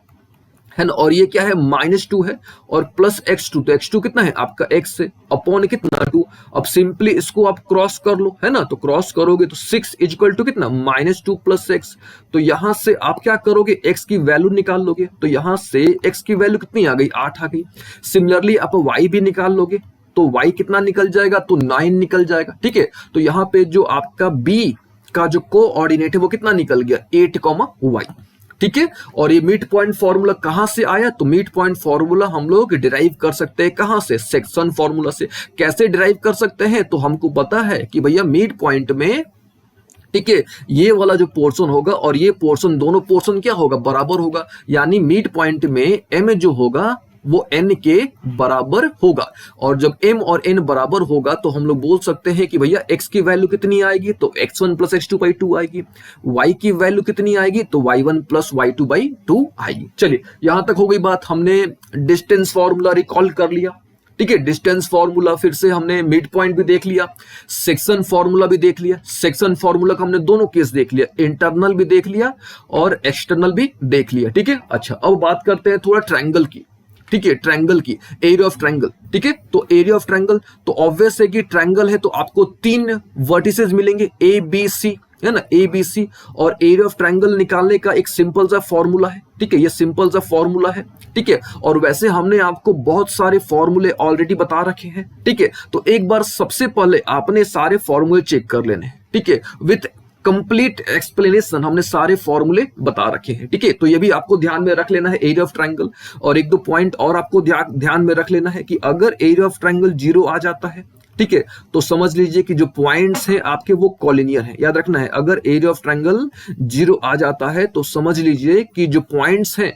है ना, और ये क्या है -2 है, और प्लस x2, तो x2 कितना है आपका x से अपॉन कितना 2। अब सिंपली इसको आप क्रॉस कर लो, है ना, तो क्रॉस करोगे तो 6 इक्वल टू कितना -2 प्लस x। तो यहां से आप क्या करोगे, x की वैल्यू निकाल लोगे, तो यहां से x की वैल्यू कितनी आ गई, 8 आ गई। सिमिलरली आप y भी निकाल लोगे, तो y कितना निकल जाएगा, तो 9 निकल जाएगा, ठीक है। तो यहाँ पे जो आपका b का जो कोऑर्डिनेट है वो कितना निकल गया, 8, y, ठीक है। और ये मिड पॉइंट फॉर्मूला कहां से आया, तो मिड पॉइंट फॉर्मूला हम लोग डिराइव कर सकते हैं कहां से, सेक्शन फॉर्मूला से। कैसे डिराइव कर सकते हैं, तो हमको पता है कि भैया मिड पॉइंट में, ठीक है, ये वाला जो पोर्शन होगा और ये पोर्शन, दोनों पोर्शन क्या होगा, बराबर होगा। यानी मिड पॉइंट में m जो होगा वो n के बराबर होगा। और जब m और n बराबर होगा तो हम लोग बोल सकते हैं कि भैया x की वैल्यू कितनी आएगी, तो x1 प्लस x2 बाई 2 आएगी। y की वैल्यू कितनी आएगी, तो y1 प्लस y2 बाई 2 आएगी। चलिए यहां तक हो गई बात, हमने डिस्टेंस फॉर्मूला रिकॉल कर लिया, ठीक है। डिस्टेंस फॉर्मूला, फिर से हमने मिड पॉइंट भी देख लिया, सेक्शन फॉर्मूला भी देख लिया। सेक्शन फॉर्मूला का हमने दोनों केस देख लिया, इंटरनल भी देख लिया और एक्सटर्नल भी देख लिया, ठीक है। अच्छा, अब बात करते हैं थोड़ा ट्रायंगल की, ठीक है, ट्रायंगल की, एरिया ऑफ ट्रायंगल, ठीक है। तो एरिया ऑफ ट्रायंगल, तो ऑब्वियस है कि ट्रायंगल है तो आपको 3 वर्टिसेस मिलेंगे, ए बी सी, है ना, ए बी सी। और एरिया ऑफ ट्रायंगल निकालने का एक सिंपल सा फॉर्मूला है, ठीक है, ये सिंपल सा फॉर्मूला है, ठीक है। और वैसे हमने आपको बहुत सारे फॉर्मूले ऑलरेडी बता रखे हैं, ठीक है। तो एक बार सबसे पहले आपने सारे फॉर्मूले चेक कर लेने हैं, ठीक है, विथ कंप्लीट एक्सप्लेनेशन हमने सारे फॉर्मूले बता रखे हैं, ठीक है। तो ये भी आपको ध्यान में रख लेना है एरिया ऑफ ट्रायंगल। और एक दो पॉइंट और आपको ध्यान में रख लेना है कि अगर एरिया ऑफ ट्रायंगल 0 आ जाता है, ठीक है, तो समझ लीजिए कि जो पॉइंट्स हैं आपके वो कॉलिनियर हैं। याद रखना है, अगर एरिया ऑफ ट्रायंगल 0 आ जाता है तो समझ लीजिए कि जो पॉइंट्स हैं,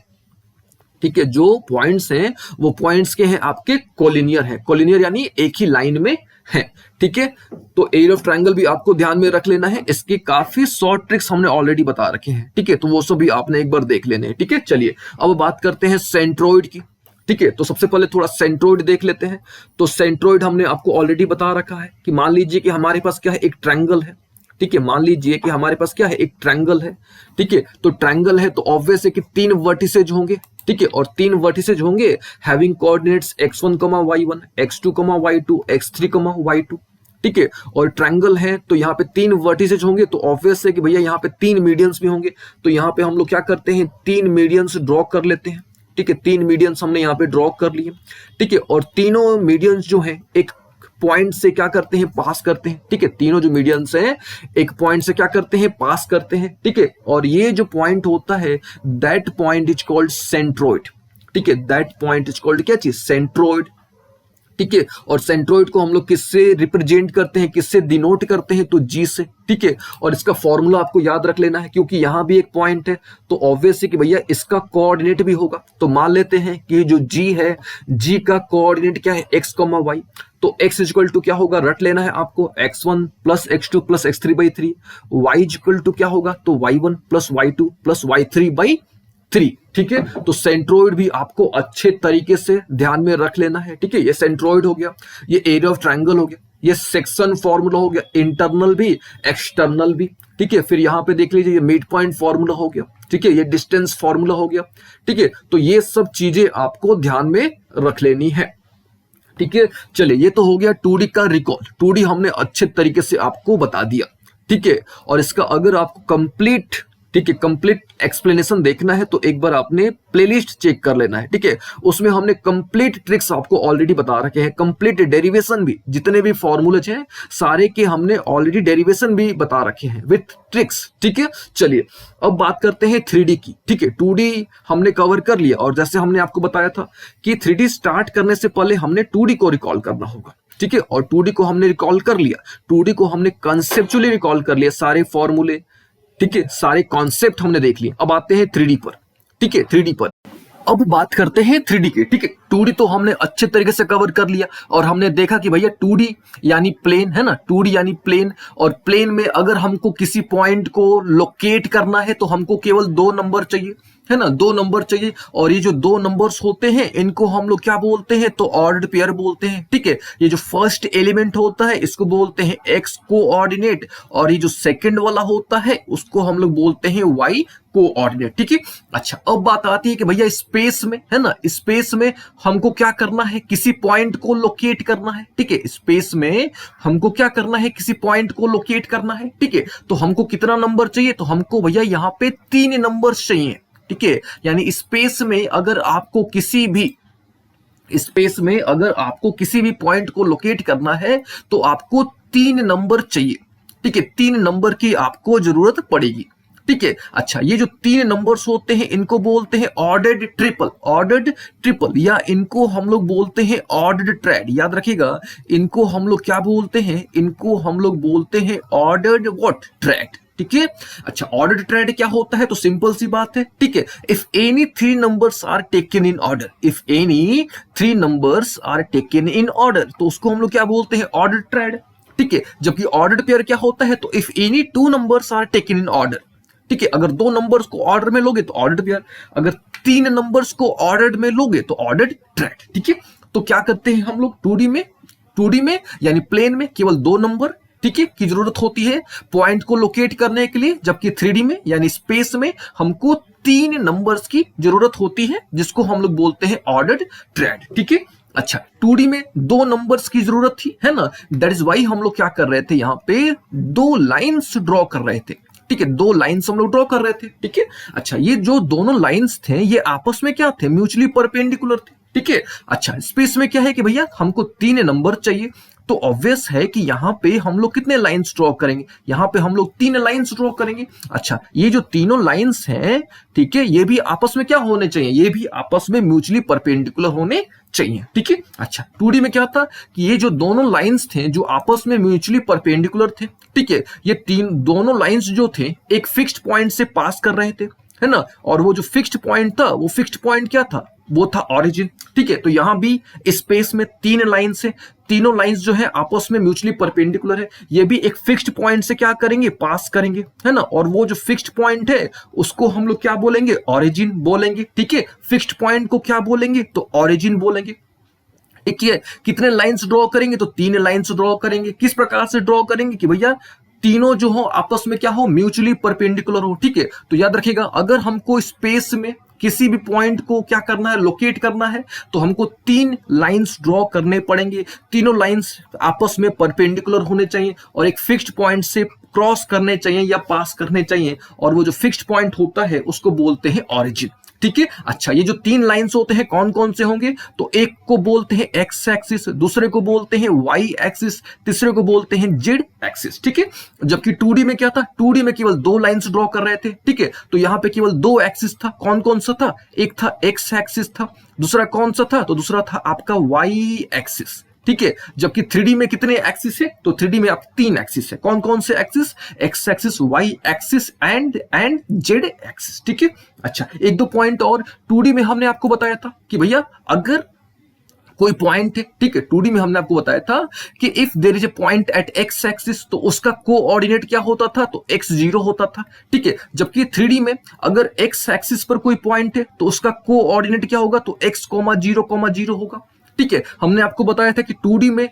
ठीक है, जो पॉइंट्स हैं वो पॉइंट्स के हैं आपके कॉलिनियर हैं। कॉलिनियर यानी एक ही लाइन में है, ठीक है। तो एरिया ऑफ ट्रायंगल भी आपको ध्यान में रख लेना है, इसके काफी शॉर्ट ट्रिक्स हमने ऑलरेडी बता रखे हैं, ठीक है। तो वो सब भी आपने एक बार देख लेने हैं, ठीक है। चलिए अब बात करते हैं सेंट्रोइड की, ठीक है। तो सबसे पहले थोड़ा सेंट्रोइड देख लेते हैं। तो सेंट्रोइड हमने आपको ऑलरेडी बता रखा है कि मान लीजिए कि हमारे पास क्या है, एक ट्रायंगल है, ठीक है। मान लीजिए कि हमारे पास क्या है, एक ट्रायंगल है, ठीक है। तो ट्रायंगल है तो ऑब्वियस है कि 3 वर्टिसेज होंगे, ठीक है। और 3 वर्टिसेज होंगे having coordinates x1, y1, x2, y2, x3, y2, ठीक है। और ट्रायंगल है तो यहाँ पे 3 वर्टिसेज होंगे, तो ऑब्वियस है कि भैया यहाँ पे 3 मीडियंस भी होंगे। तो यहाँ पे हम लोग क्या करते हैं, 3 मीडियंस ड्रॉ कर लेते हैं, ठीक है। 3 मीडियंस हमने यहाँ पे ड्रॉ कर लिए, ठीक है। और तीनों मीडियंस जो हैं एक पॉइंट से क्या करते हैं, पास करते हैं, ठीक है। तीनों जो मीडियंस हैं एक पॉइंट से क्या करते हैं, पास करते हैं, ठीक है। और ये जो पॉइंट होता है that point is called centroid, ठीक है। दैट पॉइंट इज कॉल्ड क्या चीज, सेंट्रोइड, ठीक है। और सेंट्रोइड को हम लोग किससे रिप्रेजेंट करते हैं, किससे डिनोट करते हैं, तो जी से, ठीक है। और इसका फॉर्मूला आपको याद रख लेना है, क्योंकि यहां भी एक पॉइंट है, तो ऑब्वियस है कि भैया इसका कोऑर्डिनेट भी होगा। तो मान लेते हैं कि जो जी है, जी का कोऑर्डिनेट क्या है, एक्स कॉमा वाई। तो x इक्वल टू क्या होगा, रट लेना है आपको, x1 plus x2 plus x3/3। y equal to क्या होगा, तो y1 plus y2 plus y3/3, ठीक है। तो सेंट्रोइड भी आपको अच्छे तरीके से ध्यान में रख लेना है, ठीक है। ये सेंट्रोइड हो गया, ये एरिया ऑफ ट्रायंगल हो गया, ये सेक्शन फॉर्मूला हो गया, इंटरनल भी एक्सटर्नल भी, ठीक है। फिर यहां पे देख लीजिए ये मिड पॉइंट फॉर्मूला हो गया, ठीक है, ये डिस्टेंस फॉर्मूला हो गया, ठीक है। तो ये सब चीजें आपको ध्यान में रख लेनी है, ठीक है। चलिए, ये तो हो गया 2D का रिकॉल। 2D हमने अच्छे तरीके से आपको बता दिया, ठीक है। और इसका अगर आपको कंप्लीट, ठीक है, कंप्लीट एक्सप्लेनेशन देखना है तो एक बार आपने प्लेलिस्ट चेक कर लेना है, ठीक है। उसमें हमने कंप्लीट ट्रिक्स आपको ऑलरेडी बता रखे हैं, कंप्लीट डेरिवेशन भी, जितने भी फॉर्मूले हैं सारे के हमने ऑलरेडी डेरिवेशन भी बता रखे हैं विथ ट्रिक्स, ठीक है। चलिए अब बात करते हैं 3D की, ठीक है। 2D हमने कवर कर लिया, और जैसे हमने आपको बताया था कि 3D स्टार्ट करने से पहले हमने 2D को रिकॉल करना होगा, ठीक है। और 2D को हमने रिकॉल कर लिया, 2D को हमने कंसेप्चुअली रिकॉल कर लिया, सारे फॉर्मूले, ठीक है, सारे कॉन्सेप्ट हमने देख लिए। अब आते हैं 3D पर, ठीक है, 3D पर अब बात करते हैं 3D के, ठीक है। 2D तो हमने अच्छे तरीके से कवर कर लिया, और हमने देखा कि भैया 2D यानी प्लेन है ना, 2D यानी प्लेन, और प्लेन में अगर हमको किसी पॉइंट को लोकेट करना है तो हमको केवल 2 नंबर चाहिए, है ना, 2 नंबर चाहिए। और ये जो 2 नंबर्स होते हैं इनको हम लोग क्या बोलते हैं, तो ऑर्डर्ड पेयर बोलते हैं, ठीक है। ये जो फर्स्ट एलिमेंट होता है इसको बोलते हैं एक्स कोऑर्डिनेट, और ये जो सेकंड वाला होता है उसको हम लोग बोलते हैं वाई कोऑर्डिनेट, ठीक है। अच्छा, अब बात आती है कि भैया स्पेस में, है ना, स्पेस में हमको क्या करना है, किसी पॉइंट को लोकेट करना है, ठीक है। स्पेस में हमको क्या करना है, किसी पॉइंट को लोकेट करना है, ठीक है। तो हमको कितना नंबर चाहिए, तो हमको भैया यहाँ पे 3 नंबर चाहिए, ठीक है। यानी स्पेस में अगर आपको किसी भी पॉइंट को लोकेट करना है तो आपको 3 नंबर चाहिए, ठीक है। 3 नंबर की आपको जरूरत पड़ेगी, ठीक है। अच्छा, ये जो 3 नंबर्स होते हैं इनको बोलते हैं ऑर्डर्ड ट्रिपल, या इनको हम लोग बोलते हैं ऑर्डर्ड ट्रायड। याद रखिएगा, इनको हम लोग क्या बोलते हैं, इनको हम लोग बोलते हैं ऑर्डर्ड व्हाट, ट्रायड, ठीक है। अच्छा, ऑर्डर्ड ट्रायड क्या होता है, तो सिंपल सी बात है, ठीक है। If any 3 numbers are taken in order, if any 3 numbers are taken in order, तो उसको हम लोग क्या बोलते हैं, ऑर्डर्ड ट्रायड, ठीक है। जबकि ऑर्डर्ड पेयर क्या होता है, तो if any 2 numbers are taken in order, ठीक है। अगर 2 नंबर्स को ऑर्डर में लोगे तो ऑर्डर्ड पेयर, अगर 3 नंबर्स को ऑर्डर में लोगे तो ऑर्डर्ड ट्रायड, ठीक है। तो क्या करते हैं हम लोग 2D में यानी प्लेन में केवल 2 नंबर, ठीक है, की जरूरत होती है पॉइंट को लोकेट करने के लिए, जबकि 3D में यानी स्पेस में हमको 3 नंबर्स की जरूरत होती है, जिसको हम लोग बोलते हैं ऑर्डर्ड ट्रायड, ठीक है। अच्छा, 2D में 2 नंबर्स की जरूरत थी, है ना, दैट इज वाई हम लोग क्या कर रहे थे, यहाँ पे 2 लाइन्स ड्रॉ कर रहे थे, ठीक है। 2 लाइन्स हम लोग ड्रॉ कर रहे थे, ठीक है। अच्छा, ये जो दोनों लाइन्स थे ये आपस में क्या थे, म्यूचुअली परपेंडिकुलर थे, ठीक है। अच्छा, स्पेस में क्या है कि भैया हमको 3 नंबर चाहिए, तो ऑब्वियस है कि यहां पे हम लोग कितने लाइंस ड्रॉ करेंगे, यहां पे हम लोग 3 लाइंस ड्रॉ करेंगे। अच्छा, ये जो तीनों लाइंस हैं, ठीक है, ये भी आपस में क्या होने चाहिए, ये भी आपस में म्यूचुअली परपेंडिकुलर होने चाहिए, ठीक है। अच्छा, 2D में क्या था कि ये जो दोनों लाइंस थे जो आपस में म्यूचुअली परपेंडिकुलर थे, ठीक है, ये दोनों लाइंस जो थे एक फिक्स्ड पॉइंट से पास कर रहे थे, है ना, और वो जो फिक्स्ड पॉइंट था, वो फिक्स्ड पॉइंट क्या था, वो था ऑरिजिन, ठीक है। तो यहां भी स्पेस में 3 लाइंस है, तीनों लाइंस जो है आपस में म्यूचुअली परपेंडिकुलर है, ये भी एक फिक्स्ड पॉइंट से क्या करेंगे, पास करेंगे, है ना, और वो जो फिक्स्ड पॉइंट है उसको हम लोग क्या बोलेंगे, ऑरिजिन बोलेंगे, ठीक है। फिक्स्ड पॉइंट को क्या बोलेंगे, तो ऑरिजिन बोलेंगे, ठीक है। कितने लाइंस ड्रॉ करेंगे, तो 3 लाइंस ड्रॉ करेंगे। किस प्रकार से ड्रॉ करेंगे कि भैया तीनों जो हो आपस में क्या हो, म्यूचुअली परपेंडिकुलर हो, ठीक है। तो याद रखिएगा, अगर हमको स्पेस में किसी भी पॉइंट को क्या करना है, लोकेट करना है, तो हमको 3 लाइंस ड्रॉ करने पड़ेंगे। तीनों लाइंस आपस में परपेंडिकुलर होने चाहिए और एक फिक्स्ड पॉइंट से क्रॉस करने चाहिए या पास करने चाहिए, और वो जो फिक्स्ड पॉइंट होता है उसको बोलते हैं ऑरिजिन, ठीक है। अच्छा, ये जो 3 लाइंस होते हैं कौन कौन से होंगे, तो एक को बोलते हैं एक्स एक्सिस, दूसरे को बोलते हैं वाई एक्सिस, तीसरे को बोलते हैं जेड एक्सिस, ठीक है। जबकि 2D में क्या था, 2D में केवल 2 लाइंस ड्रॉ कर रहे थे, ठीक है। तो यहां पे केवल 2 एक्सिस था, कौन कौन सा था, एक था एक्स एक्सिस था, दूसरा कौन सा था, तो दूसरा था आपका वाई एक्सिस, ठीक है, जबकि 3D में कितने एक्सिस है, तो 3D में आप 3 एक्सिस है। कौन कौन से axis? X axis, Y axis and Z axis. ठीक है, अच्छा एक दो पॉइंट और 2D में हमने आपको बताया था कि भैया अगर कोई पॉइंट है, ठीक है, 2D में हमने आपको बताया था कि if there is a point at X axis तो उसका कोऑर्डिनेट क्या होता था, तो x0 होता था। ठीक है, जबकि 3D में अगर एक्स एक्सिस पर कोई पॉइंट है तो उसका कोऑर्डिनेट क्या होगा, तो x, 0,0 होगा। ठीक है, हमने आपको बताया था कि 2D में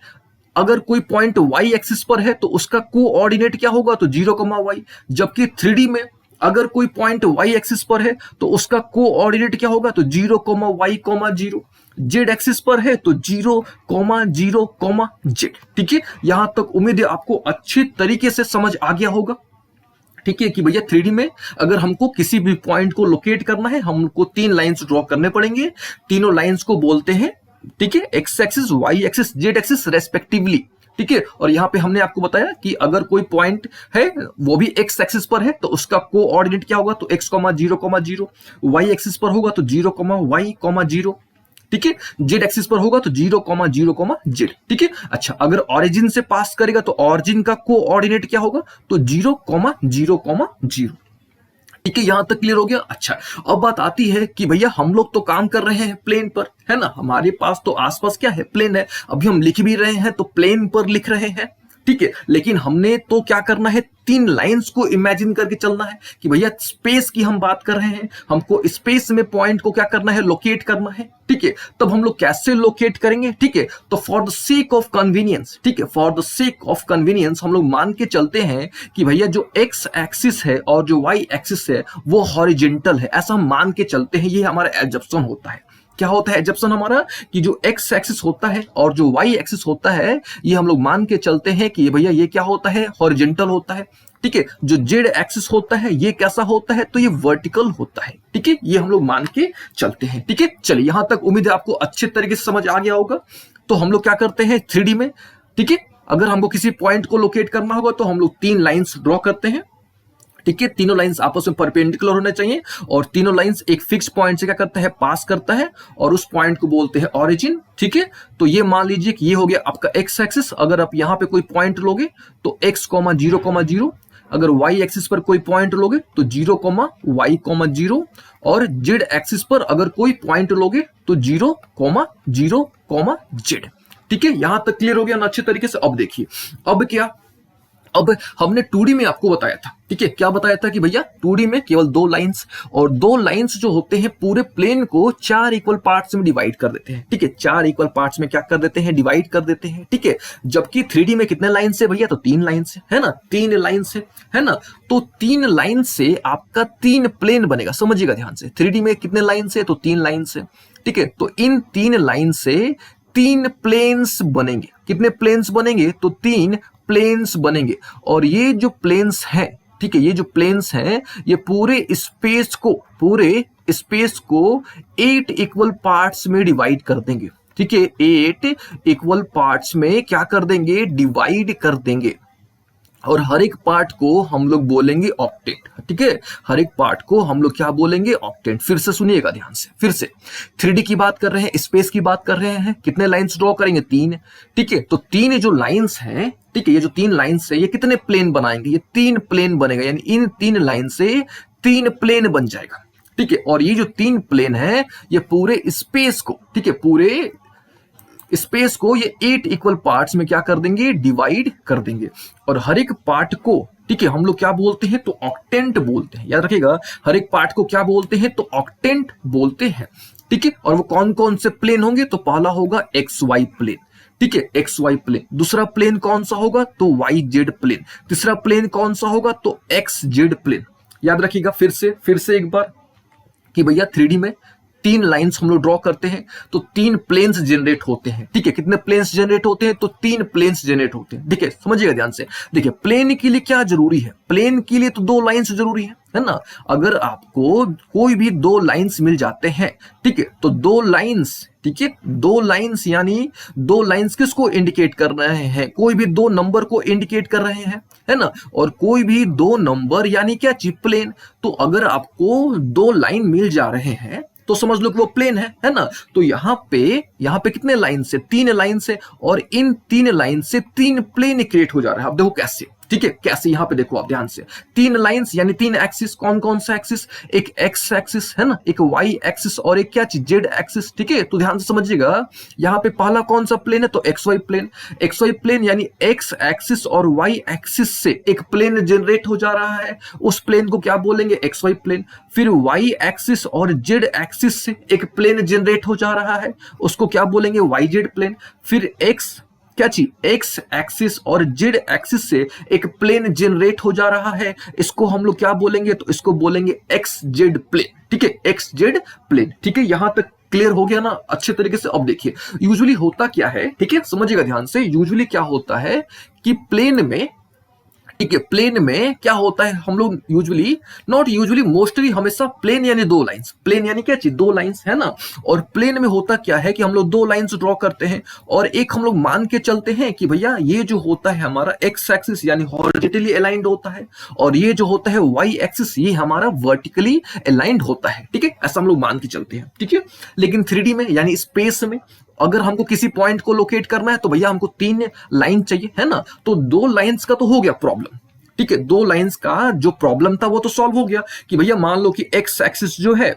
अगर कोई पॉइंट y एक्सिस पर है तो उसका कोऑर्डिनेट क्या होगा, तो 0,y, जबकि 3D में अगर कोई पॉइंट y एक्सिस पर है तो उसका कोऑर्डिनेट क्या होगा, तो 0,y,0। जेड एक्सिस पर है तो 0,0,z। ठीक है, यहां तक उम्मीद है आपको अच्छे तरीके से समझ आ गया होगा। ठीक है, कि भैया 3D में अगर हमको किसी भी पॉइंट को लोकेट करना है, हमको 3 लाइंस ड्रॉ करने पड़ेंगे। तीनों लाइंस को बोलते हैं, ठीक है, X axis, Y axis, Z axis respectively. ठीक है, और यहां पे हमने आपको बताया कि अगर कोई पॉइंट है वो भी एक्स एक्सिस पर है तो उसका कोऑर्डिनेट क्या होगा, तो x, 0,0। वाई एक्सिस पर होगा तो 0,y,0। ठीक है, जेड एक्सिस पर होगा तो 0,0,z। ठीक है, अच्छा अगर ऑरिजिन से पास करेगा तो ऑरिजिन का कोऑर्डिनेट क्या होगा, तो 0,0,0। ठीक है, यहां तक क्लियर हो गया। अच्छा अब बात आती है कि भैया हम लोग तो काम कर रहे हैं प्लेन पर, है ना, हमारे पास तो आसपास क्या है, प्लेन है। अभी हम लिख भी रहे हैं तो प्लेन पर लिख रहे हैं। ठीक है, लेकिन हमने तो क्या करना है, 3 लाइंस को इमेजिन करके चलना है कि भैया स्पेस की हम बात कर रहे हैं, हमको स्पेस में पॉइंट को क्या करना है, लोकेट करना है। ठीक है, तब हम लोग कैसे लोकेट करेंगे, ठीक है, तो for the sake of convenience, ठीक है, for the sake of convenience हम लोग मान के चलते हैं कि भैया जो एक्स एक्सिस है और जो वाई एक्सिस है वो हॉरिजेंटल है, ऐसा हम मान के चलते हैं। ये हमारा एजम्पशन होता है। क्या होता है एजम्पशन हमारा, कि जो एक्स एक्सिस होता है और जो वाई एक्सिस होता है ये हम लोग मान के चलते हैं कि भैया ये क्या होता है, हॉरिजेंटल होता है। ठीक है, जो जेड एक्सिस होता है ये कैसा होता है, तो ये वर्टिकल होता है। ठीक है, ये हम लोग मान के चलते हैं। ठीक है, चलिए यहां तक उम्मीद है आपको अच्छे तरीके से समझ आ गया होगा। तो हम लोग क्या करते हैं 3D में, ठीक है, अगर हमको किसी पॉइंट को लोकेट करना होगा तो हम लोग 3 लाइंस ड्रॉ करते हैं। ठीक है, तीनों लाइंस आपस में परपेंडिकुलर होने चाहिए और तीनों लाइंस एक फिक्स पॉइंट से क्या करता है, पास करता है और उस पॉइंट को बोलते हैं ऑरिजिन। ठीक है, तो ये मान लीजिए कि ये हो गया आपका एक्स एक्सिस। अगर आप यहां पे कोई पॉइंट लोगे तो x, 0,0। अगर y एक्सिस पर कोई पॉइंट लोगे तो 0,y,0 और z एक्सिस पर अगर कोई पॉइंट लोगे तो 0,0,z। ठीक है, यहां तक क्लियर हो गया ना अच्छे तरीके से। अब देखिए अब क्या, अब हमने 2D में आपको बताया था, ठीक है, क्या बताया था कि भैया 2D में केवल 2 लाइंस, और 2 लाइंस जो होते हैं पूरे प्लेन को 4 इक्वल पार्ट्स में डिवाइड कर देते हैं। ठीक है, 4 इक्वल पार्ट्स में क्या कर देते हैं, डिवाइड कर देते हैं। ठीक है, जबकि 3D में कितने लाइन से भैया, तो 3 लाइन से, है ना, 3 लाइन से, है ना। तो 3 लाइन से आपका 3 प्लेन बनेगा, समझिएगा ध्यान से। 3D में कितने लाइन से, तो 3 लाइन से। ठीक है, तो इन 3 लाइन से 3 प्लेन्स बनेंगे। कितने प्लेन्स बनेंगे, तो 3 प्लेन्स बनेंगे। और ये जो प्लेन्स हैं, ठीक है, ये जो प्लेन्स हैं ये पूरे स्पेस को 8 इक्वल पार्ट्स में डिवाइड कर देंगे। ठीक है, 8 इक्वल पार्ट्स में क्या कर देंगे, डिवाइड कर देंगे। और हर एक पार्ट को हम लोग बोलेंगे ऑक्टेंट। ठीक है, हर एक पार्ट को हम लोग क्या बोलेंगे, ऑक्टेंट। फिर से सुनिएगा ध्यान से, फिर से 3D की बात कर रहे हैं, स्पेस की बात कर रहे हैं, कितने लाइंस ड्रॉ करेंगे, 3। ठीक है, तो 3 जो लाइंस हैं, ठीक है, ये जो 3 लाइंस है ये कितने प्लेन बनाएंगे, ये 3 प्लेन बनेगा, यानी इन 3 लाइन से 3 प्लेन बन जाएगा। ठीक है, और ये जो 3 प्लेन है ये पूरे स्पेस को, ठीक है, पूरे स्पेस को ये 8 इक्वल पार्ट्स में क्या कर देंगे, डिवाइड कर देंगे। और हर एक पार्ट को, ठीक है, हम लोग क्या बोलते हैं, तो ऑक्टेंट बोलते हैं। याद रखिएगा, हर एक पार्ट को क्या बोलते हैं, तो ऑक्टेंट बोलते हैं। ठीक है, और वो कौन कौन से प्लेन होंगे, तो पहला होगा एक्स वाई प्लेन। ठीक है, एक्स वाई प्लेन। दूसरा प्लेन कौन सा होगा, तो वाई जेड प्लेन। तीसरा प्लेन कौन सा होगा, तो एक्स जेड प्लेन। याद रखिएगा फिर से एक बार कि भैया 3D में 3 लाइंस हम लोग ड्रॉ करते हैं तो 3 प्लेन्स जनरेट होते हैं। ठीक है, कितने प्लेन्स जनरेट होते हैं, तो 3 प्लेन्स जनरेट होते हैं। ठीक है, समझिएगा ध्यान से। देखिए प्लेन के लिए क्या जरूरी है, प्लेन के लिए तो 2 लाइंस जरूरी है ना। अगर आपको कोई भी 2 लाइंस मिल जाते हैं, ठीक है, तो 2 लाइंस, ठीक है, 2 लाइंस यानी 2 लाइंस किसको इंडिकेट कर रहे हैं, कोई भी 2 नंबर को इंडिकेट कर रहे हैं, है ना। और कोई भी 2 नंबर यानी क्या, चिप प्लेन। तो अगर आपको 2 लाइन मिल जा रहे हैं, तो समझ लो कि वो प्लेन है ना। तो यहाँ पे कितने लाइन से, 3 लाइन से, और इन 3 लाइन से 3 प्लेन क्रिएट हो जा रहा है। अब देखो कैसे, ठीक है, कैसे, यहां पे देखो आप ध्यान से, 3 लाइंस यानी 3 एक्सिस। कौन कौन सा एक्सिस, एक एक्स एक्सिस है ना, एक वाई एक्सिस, और एक क्या चीज, जेड एक्सिस। ठीक है, तो ध्यान से समझिएगा, यहां पे पहला कौन सा प्लेन है, तो X Y plane. X Y plane यानी एक्स एक्सिस और वाई एक्सिस से एक प्लेन जनरेट हो जा रहा है, उस प्लेन को क्या बोलेंगे, एक्स वाई प्लेन। फिर वाई एक्सिस और जेड एक्सिस से एक प्लेन जनरेट हो जा रहा है, उसको क्या बोलेंगे, वाई जेड प्लेन। फिर एक्स क्या चीज, एक्स एक्सिस और जेड एक्सिस से एक प्लेन जनरेट हो जा रहा है, इसको हम लोग क्या बोलेंगे, तो इसको बोलेंगे एक्स जेड प्लेन। ठीक है, एक्स जेड प्लेन। ठीक है, यहां तक क्लियर हो गया ना अच्छे तरीके से। अब देखिए यूजुअली होता क्या है, ठीक है, समझिएगा ध्यान से, यूजुअली क्या होता है कि प्लेन में, ठीक है, प्लेन में क्या होता है, हम लोग यूजुअली, नॉट यूजुअली, मोस्टली हमेशा प्लेन यानी 2 लाइंस, प्लेन यानी क्या चीज, 2 लाइंस है ना। और प्लेन में होता क्या है कि हम लोग 2 लाइंस ड्रॉ करते हैं, और एक हम लोग मान के चलते हैं कि भैया ये जो होता है हमारा एक्स एक्सिस यानी हॉरिजॉन्टली अलाइंड होता है, और ये जो होता है वाई एक्सिस ये हमारा वर्टिकली अलाइंड होता है। ठीक है, ऐसा हम लोग मान के चलते हैं। ठीक है, लेकिन 3D में यानी स्पेस में अगर हमको किसी पॉइंट को लोकेट करना है तो भैया हमको 3 लाइन चाहिए, है ना। तो 2 लाइंस का तो हो गया प्रॉब्लम। ठीक है, 2 लाइंस का जो प्रॉब्लम था वो तो सॉल्व हो गया कि भैया मान लो कि एक्स एक्सिस जो है,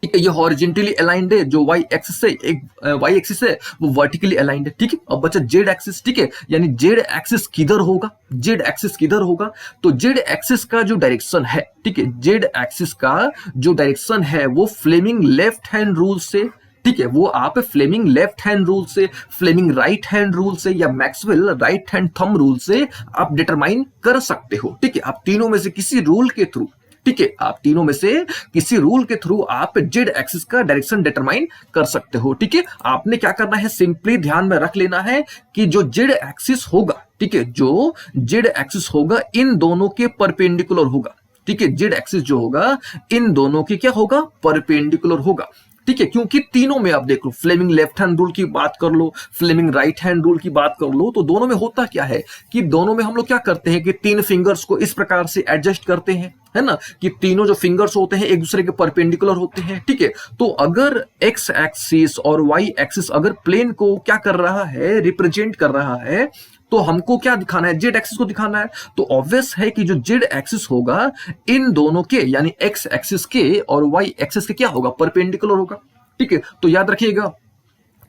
ठीक है, ये हॉरिजॉन्टली अलाइंड है, जो वाई एक्सिस से, एक वाई एक्सिस है वो वर्टिकली अलाइंड है। ठीक है, अब बचा जेड एक्सिस। ठीक है, यानी जेड एक्सिस किधर होगा, जेड एक्सिस किधर होगा, तो जेड एक्सिस का जो डायरेक्शन है, ठीक है, जेड एक्सिस का जो डायरेक्शन है वो फ्लेमिंग लेफ्ट हैंड रूल से, ठीक है, वो आप फ्लेमिंग लेफ्ट हैंड रूल से, फ्लेमिंग राइट हैंड रूल से, या Maxwell right hand thumb rule से आप डिटरमाइन कर सकते हो। ठीक है, आप तीनों में से किसी रूल के थ्रू, ठीक है, आप तीनों में से किसी रूल के थ्रू आप जेड एक्सिस का डायरेक्शन डिटरमाइन कर सकते हो। ठीक है, आपने क्या करना है, सिंपली ध्यान में रख लेना है कि जो जेड एक्सिस होगा, ठीक है, जो जेड एक्सिस होगा इन दोनों के परपेंडिकुलर होगा। ठीक है, जेड एक्सिस जो होगा इन दोनों के क्या होगा, परपेंडिकुलर होगा। ठीक है, क्योंकि तीनों में आप देख लो, फ्लेमिंग लेफ्ट हैंड रूल की बात कर लो, फ्लेमिंग राइट हैंड रूल की बात कर लो, तो दोनों में होता क्या है कि दोनों में हम लोग क्या करते हैं कि 3 फिंगर्स को इस प्रकार से एडजस्ट करते हैं, है ना, कि तीनों जो फिंगर्स होते हैं एक दूसरे के परपेंडिकुलर होते हैं। ठीक है, तो अगर एक्स एक्सिस और वाई एक्सिस अगर प्लेन को क्या कर रहा है, रिप्रेजेंट कर रहा है, तो हमको क्या दिखाना है, जेड एक्सिस को दिखाना है। तो ऑब्वियस है कि जो जेड एक्सिस होगा इन दोनों के यानी एक्स एक्सिस के और वाई एक्सिस के क्या होगा, परपेंडिकुलर होगा। ठीक है, तो याद रखिएगा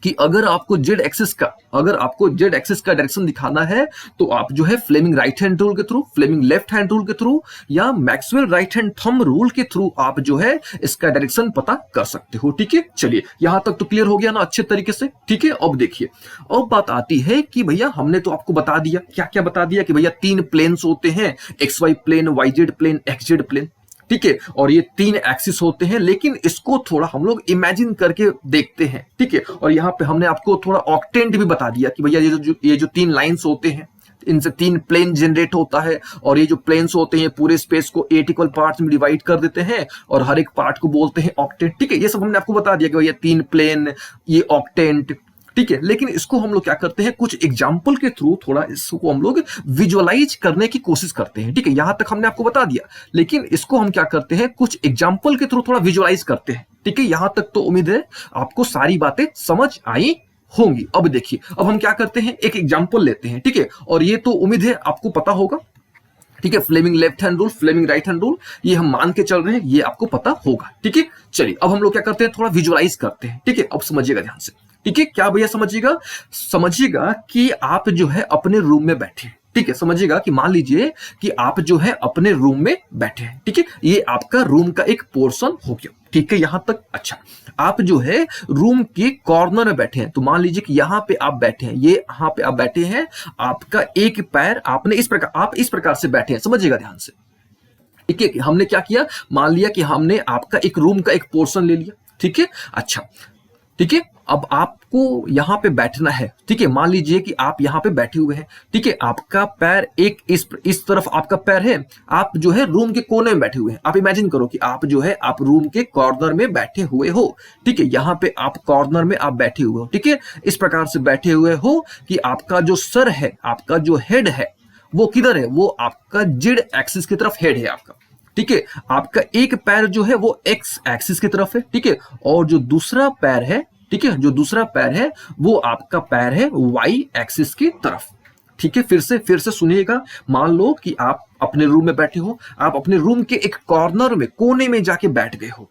कि अगर आपको जेड एक्सिस का डायरेक्शन दिखाना है तो आप जो है फ्लेमिंग राइट हैंड रूल के through, Fleming left hand rule के थ्रू, या Maxwell right hand thumb rule के थ्रू आप जो है इसका डायरेक्शन पता कर सकते हो। ठीक है, चलिए यहां तक तो क्लियर हो गया ना अच्छे तरीके से। ठीक है, अब देखिए, अब बात आती है कि भैया हमने तो आपको बता दिया, क्या क्या बता दिया, कि भैया 3 प्लेन्स होते हैं, X Y plane, Y Z plane, X Z plane. ठीक है, और ये 3 एक्सिस होते हैं, लेकिन इसको थोड़ा हम लोग इमेजिन करके देखते हैं। ठीक है, और यहाँ पे हमने आपको थोड़ा ऑक्टेंट भी बता दिया कि भैया ये जो 3 लाइंस होते हैं इनसे 3 प्लेन जनरेट होता है, और ये जो प्लेन्स होते हैं पूरे स्पेस को 8 इक्वल पार्ट्स में डिवाइड कर देते हैं, और हर एक पार्ट को बोलते हैं ऑक्टेंट। ठीक है, ये सब हमने आपको बता दिया कि भैया 3 प्लेन, ये ऑक्टेंट। ठीक है, लेकिन इसको हम लोग क्या करते हैं, कुछ एग्जाम्पल के थ्रू थोड़ा इसको हम लोग विजुअलाइज करने की कोशिश करते हैं। ठीक है, यहां तक हमने आपको बता दिया, लेकिन इसको हम क्या करते हैं, कुछ एग्जाम्पल के थ्रू थोड़ा विजुअलाइज करते हैं। ठीक है, यहां तक तो उम्मीद है आपको सारी बातें समझ आई होंगी। अब देखिए, अब हम क्या करते हैं, एक एग्जाम्पल लेते हैं। ठीक है, और ये तो उम्मीद है आपको पता होगा। ठीक है, Fleming left hand rule, Fleming right hand rule, ये हम मान के चल रहे हैं, ये आपको पता होगा। ठीक है, चलिए अब हम लोग क्या करते हैं, थोड़ा विजुअलाइज करते हैं। ठीक है, अब समझिएगा ध्यान से। ठीक है, क्या भैया, समझिएगा कि आप जो है अपने रूम में बैठे हैं। ठीक है, समझिएगा कि मान लीजिए कि आप जो है अपने रूम में बैठे हैं। ठीक है, ये आपका रूम का एक पोर्शन हो गया। ठीक है, यहां तक अच्छा। आप जो है रूम के कॉर्नर में बैठे हैं, तो मान लीजिए कि यहां पे आप बैठे हैं, ये यहां पे आप बैठे हैं, आपका एक पैर आपने आप इस प्रकार से बैठे हैं, समझिएगा ध्यान से। ठीक है, हमने क्या किया, मान लिया कि हमने आपका एक रूम का एक पोर्शन ले लिया। ठीक है, अच्छा, ठीक है, अब आपको यहां पे बैठना है। ठीक है, मान लीजिए कि आप यहां पे बैठे हुए हैं। ठीक है, आपका पैर एक इस तरफ आपका पैर है, आप जो है रूम के कोने में बैठे हुए हैं। आप इमेजिन करो कि आप जो है आप रूम के कॉर्नर में बैठे हुए हो। ठीक है, यहां पे आप कॉर्नर में आप बैठे हुए हो। ठीक है, इस प्रकार से बैठे हुए हो कि आपका जो सर है, आपका जो हेड है वो किधर है, वो आपका जेड एक्सिस की तरफ हेड है आपका। ठीक है, आपका एक पैर जो है वो एक्स एक्सिस की तरफ है, ठीक है, और जो दूसरा पैर है, ठीक है, जो दूसरा पैर है वो आपका पैर है वाई एक्सिस की तरफ। ठीक है, फिर से सुनिएगा। मान लो कि आप अपने रूम में बैठे हो, आप अपने रूम के एक कॉर्नर में, कोने में जाके बैठ गए हो,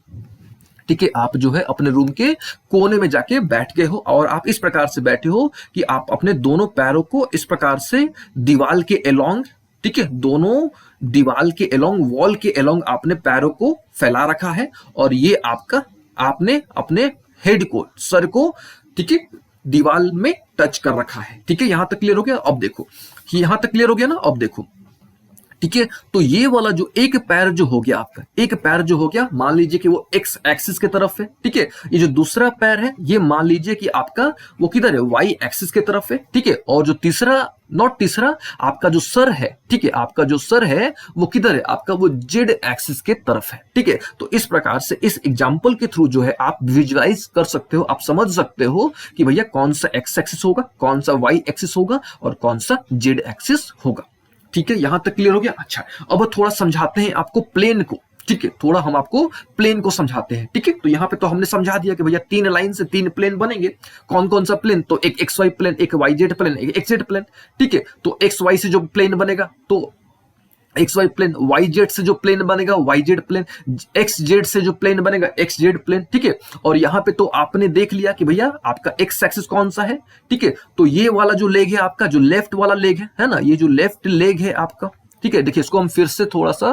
ठीक है, आप जो है अपने रूम के कोने में जाके बैठ गए हो और आप इस प्रकार से बैठे हो कि आप अपने दोनों पैरों को इस प्रकार से दीवार के अलोंग, ठीक है, दोनों दीवार के अलोंग, वॉल के अलोंग आपने पैरों को फैला रखा है और ये आपका, आपने अपने हेड को, सर को, ठीक है, दीवार में टच कर रखा है। ठीक है, यहां तक क्लियर हो गया? अब देखो कि यहां तक क्लियर हो गया ना? अब देखो, ठीक है, तो ये वाला जो एक पैर जो हो गया आपका, एक पैर जो हो गया, मान लीजिए कि वो एक्स एक्सिस के तरफ है, ठीक है, ये जो दूसरा पैर है ये मान लीजिए कि आपका वो किधर है, वाई एक्सिस के तरफ है, ठीक है, और जो तीसरा, नॉट तीसरा, आपका जो सर है, ठीक है, आपका जो सर है वो किधर है, आपका वो जेड एक्सिस के तरफ है। ठीक है, तो इस प्रकार से इस एग्जांपल के थ्रू जो है आप विजुअलाइज कर सकते हो, आप समझ सकते हो कि भैया कौन सा एक्स एक्सिस होगा, कौन सा वाई एक्सिस होगा और कौन सा जेड एक्सिस होगा। ठीक है, यहां तक क्लियर हो गया? अच्छा, अब थोड़ा समझाते हैं आपको प्लेन को। ठीक है, थोड़ा हम आपको प्लेन को समझाते हैं। ठीक है, तो यहां पे तो हमने समझा दिया कि भैया 3 लाइन से 3 प्लेन बनेंगे। कौन कौन सा प्लेन? तो एक एक्स वाई प्लेन, एक वाई जेड प्लेन, एक एक्स जेड प्लेन। ठीक है, तो एक्स वाई से जो प्लेन बनेगा तो X Y plane, Y Z से जो प्लेन बनेगा Y Z plane, X Z से जो प्लेन बनेगा एक्स जेड प्लेन। ठीक है, और यहां पे तो आपने देख लिया कि भैया आपका एक्स एक्सिस कौन सा है। ठीक है, तो ये वाला जो लेग है आपका, जो लेफ्ट वाला लेग है ना, ये जो लेफ्ट लेग है आपका, ठीक है, देखिए इसको हम फिर से थोड़ा सा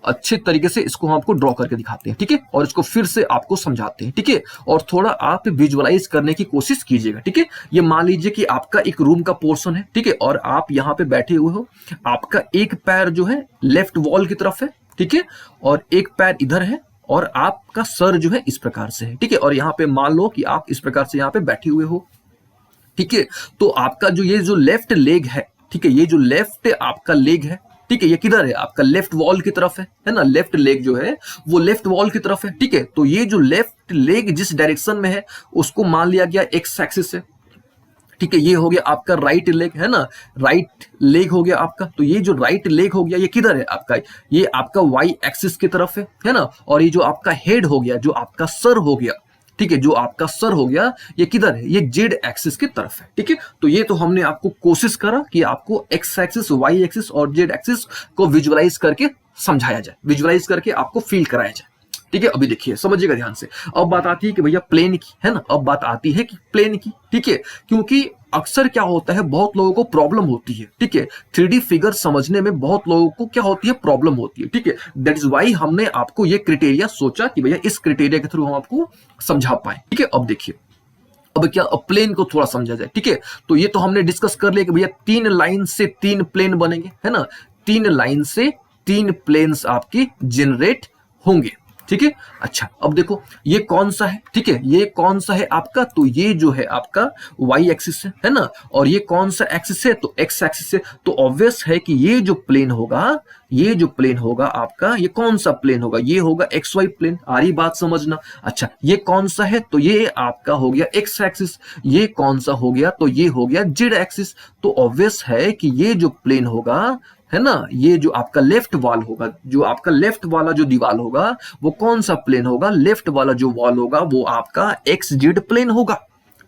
अच्छे तरीके से इसको हम आपको ड्रॉ करके दिखाते हैं। ठीक है, और इसको फिर से आपको समझाते हैं। ठीक है, और थोड़ा आप विजुअलाइज करने की कोशिश कीजिएगा। ठीक है, ये मान लीजिए कि आपका एक रूम का पोर्शन है, ठीक है, और आप यहाँ पे बैठे हुए हो, आपका एक पैर जो है लेफ्ट वॉल की तरफ है, ठीक है, और एक पैर इधर है और आपका सर जो है इस प्रकार से है। ठीक है, और यहाँ पे मान लो कि आप इस प्रकार से यहाँ पे बैठे हुए हो। ठीक है, तो आपका जो ये जो लेफ्ट लेग है, ठीक है, ये जो लेफ्ट आपका लेग है, ठीक है, ये किधर है, आपका लेफ्ट वॉल की तरफ है ना, लेफ्ट लेग जो है वो लेफ्ट वॉल की तरफ है। ठीक है, तो ये जो लेफ्ट लेग जिस डायरेक्शन में है उसको मान लिया गया एक्स एक्सिस से। ठीक है, ये हो गया आपका राइट लेग, है ना, राइट लेग हो गया आपका। तो ये जो राइट लेग हो गया ये किधर है आपका, ये आपका वाई एक्सिस की तरफ है ना, और ये जो आपका हेड हो गया, जो आपका सर हो गया, ठीक है, जो आपका सर हो गया ये किधर है, ये जेड एक्सिस की तरफ है। ठीक है, तो ये तो हमने आपको कोशिश करा कि आपको एक्स एक्सिस, वाई एक्सिस और जेड एक्सिस को विजुअलाइज करके समझाया जाए, विजुअलाइज करके आपको फील कराया जाए। ठीक है, अभी देखिए समझिएगा ध्यान से। अब बात आती है कि भैया प्लेन की, है ना, अब बात आती है कि प्लेन की। ठीक है, क्योंकि अक्सर क्या होता है, बहुत लोगों को प्रॉब्लम होती है। ठीक है, 3D फिगर समझने में बहुत लोगों को क्या होती है, प्रॉब्लम होती है। ठीक है, दैट इज वाई हमने आपको ये क्राइटेरिया सोचा कि भैया इस क्राइटेरिया के थ्रू हम आपको समझा पाए। ठीक है, अब देखिए, अब क्या, अब प्लेन को थोड़ा समझा जाए। ठीक है, तो ये तो हमने डिस्कस कर लिया कि भैया 3 लाइन से 3 प्लेन बनेंगे, है ना, 3 लाइन से 3 प्लेन्स आपके जनरेट होंगे। ठीक है, अच्छा, अब देखो ये कौन सा है, ठीक है, ये कौन सा है आपका, तो ये जो है आपका वाई एक्सिस है ना, और ये कौन सा एक्सिस है, तो एक्स एक्सिस है। तो ऑब्वियस है कि ये जो प्लेन होगा, ये जो प्लेन होगा आपका, ये कौन सा प्लेन होगा, ये होगा एक्स वाई प्लेन। आ रही बात समझना? अच्छा, ये कौन सा है, तो ये आपका हो गया एक्स एक्सिस। ये कौन सा हो गया, तो ये हो गया जेड एक्सिस। तो ऑब्वियस है कि ये जो प्लेन होगा, है ना, ये जो आपका लेफ्ट वॉल होगा, जो आपका लेफ्ट वाला जो दीवार होगा वो कौन सा प्लेन होगा, लेफ्ट वाला जो वॉल होगा वो आपका एक्स जेड प्लेन होगा।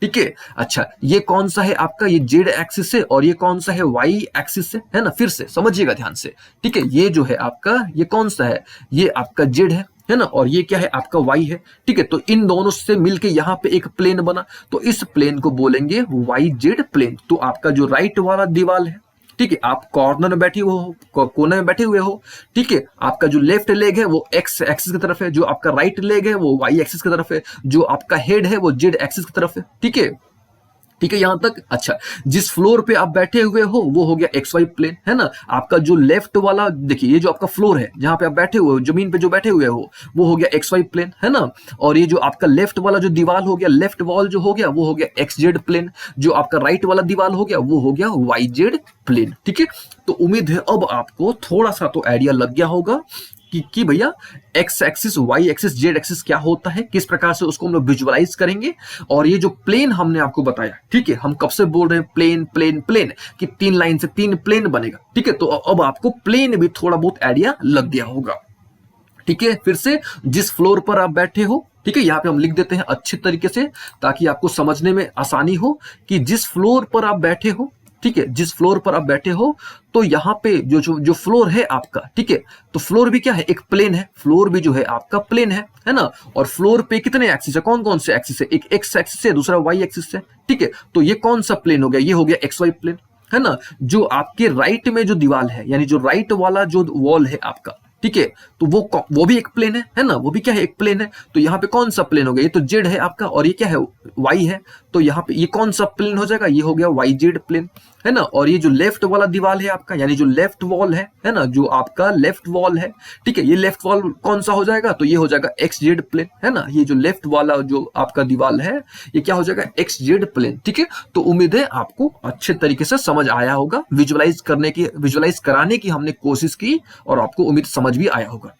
ठीक है, अच्छा, ये कौन सा है आपका, ये जेड एक्सिस है, और ये कौन सा है, वाई एक्सिस है ना, फिर से समझिएगा ध्यान से। ठीक है, ये जो है आपका, ये कौन सा है, ये आपका जेड है ना, और ये क्या है आपका वाई है। ठीक है, तो इन दोनों से मिलके यहाँ पे एक प्लेन बना, तो इस प्लेन को बोलेंगे वाई जेड प्लेन। तो आपका जो राइट वाला दीवार है, ठीक है, आप कॉर्नर में बैठे हुए हो, कोने में बैठे हुए हो। ठीक है, आपका जो लेफ्ट लेग है वो एक्स एक्सिस की तरफ है, जो आपका राइट लेग है वो वाई एक्सिस की तरफ है, जो आपका हेड है वो जेड एक्सिस की तरफ है। ठीक है, ठीक है, यहां तक। अच्छा, जिस फ्लोर पे आप बैठे हुए हो वो हो गया एक्स वाई प्लेन, है ना, आपका जो लेफ्ट वाला, देखिए ये जो आपका फ्लोर है जहां पे आप बैठे हुए हो, जमीन पे जो बैठे हुए हो वो हो गया एक्स वाई प्लेन, है ना, और ये जो आपका लेफ्ट वाला जो दीवार हो गया, लेफ्ट वॉल जो हो गया वो हो गया एक्स जेड प्लेन, जो आपका राइट वाला दीवार हो गया वो हो गया वाई जेड प्लेन। ठीक है, तो उम्मीद है अब आपको थोड़ा सा तो आइडिया लग गया होगा कि भैया X axis, Y axis, Z axis क्या होता है, किस प्रकार से उसको हम लोग विजुअलाइज करेंगे। और ये जो प्लेन हमने आपको बताया, ठीक है, हम कब से बोल रहे हैं प्लेन प्लेन प्लेन, कि 3 लाइन से 3 प्लेन बनेगा। ठीक है, तो अब आपको प्लेन भी थोड़ा बहुत आइडिया लग गया होगा। ठीक है, फिर से जिस फ्लोर पर आप बैठे हो, ठीक है, यहाँ पे हम लिख देते हैं अच्छे तरीके से ताकि आपको समझने में आसानी हो कि जिस फ्लोर पर आप बैठे हो, ठीक है, जिस फ्लोर पर आप बैठे हो, तो यहाँ पे जो फ्लोर है आपका, ठीक है, तो फ्लोर भी क्या है, एक प्लेन है, फ्लोर भी जो है आपका प्लेन है ना। और फ्लोर पे कितने एक्सिस है, कौन कौन से एक्सिस है, एक एक्स एक्सिस है, दूसरा वाई एक्सिस है, ठीक है। तो ये कौन सा प्लेन हो गया, ये हो गया एक्स वाई प्लेन, है ना। जो आपके राइट में जो दीवार है, यानी जो राइट वाला जो वॉल है आपका, ठीक है, तो वो भी एक प्लेन है ना, वो भी क्या है, एक प्लेन है। तो यहाँ पे कौन सा प्लेन हो गया, ये तो जेड है आपका, और ये क्या है, वाई है। तो यहाँ पे ये कौन सा प्लेन हो जाएगा, ये हो गया वाई जेड प्लेन, है ना। और ये जो लेफ्ट वाला दीवार है आपका, यानी जो लेफ्ट वॉल है ना, जो आपका लेफ्ट वॉल है, ठीक है, ये लेफ्ट वॉल कौन सा हो जाएगा, तो ये हो जाएगा एक्स जेड प्लेन, है ना। ये जो लेफ्ट वाला जो आपका दीवार है, ये क्या हो जाएगा, एक्स जेड प्लेन, ठीक है। तो उम्मीद है आपको अच्छे तरीके से समझ आया होगा, विजुअलाइज कराने की हमने कोशिश की और आपको उम्मीद समझ भी आया होगा,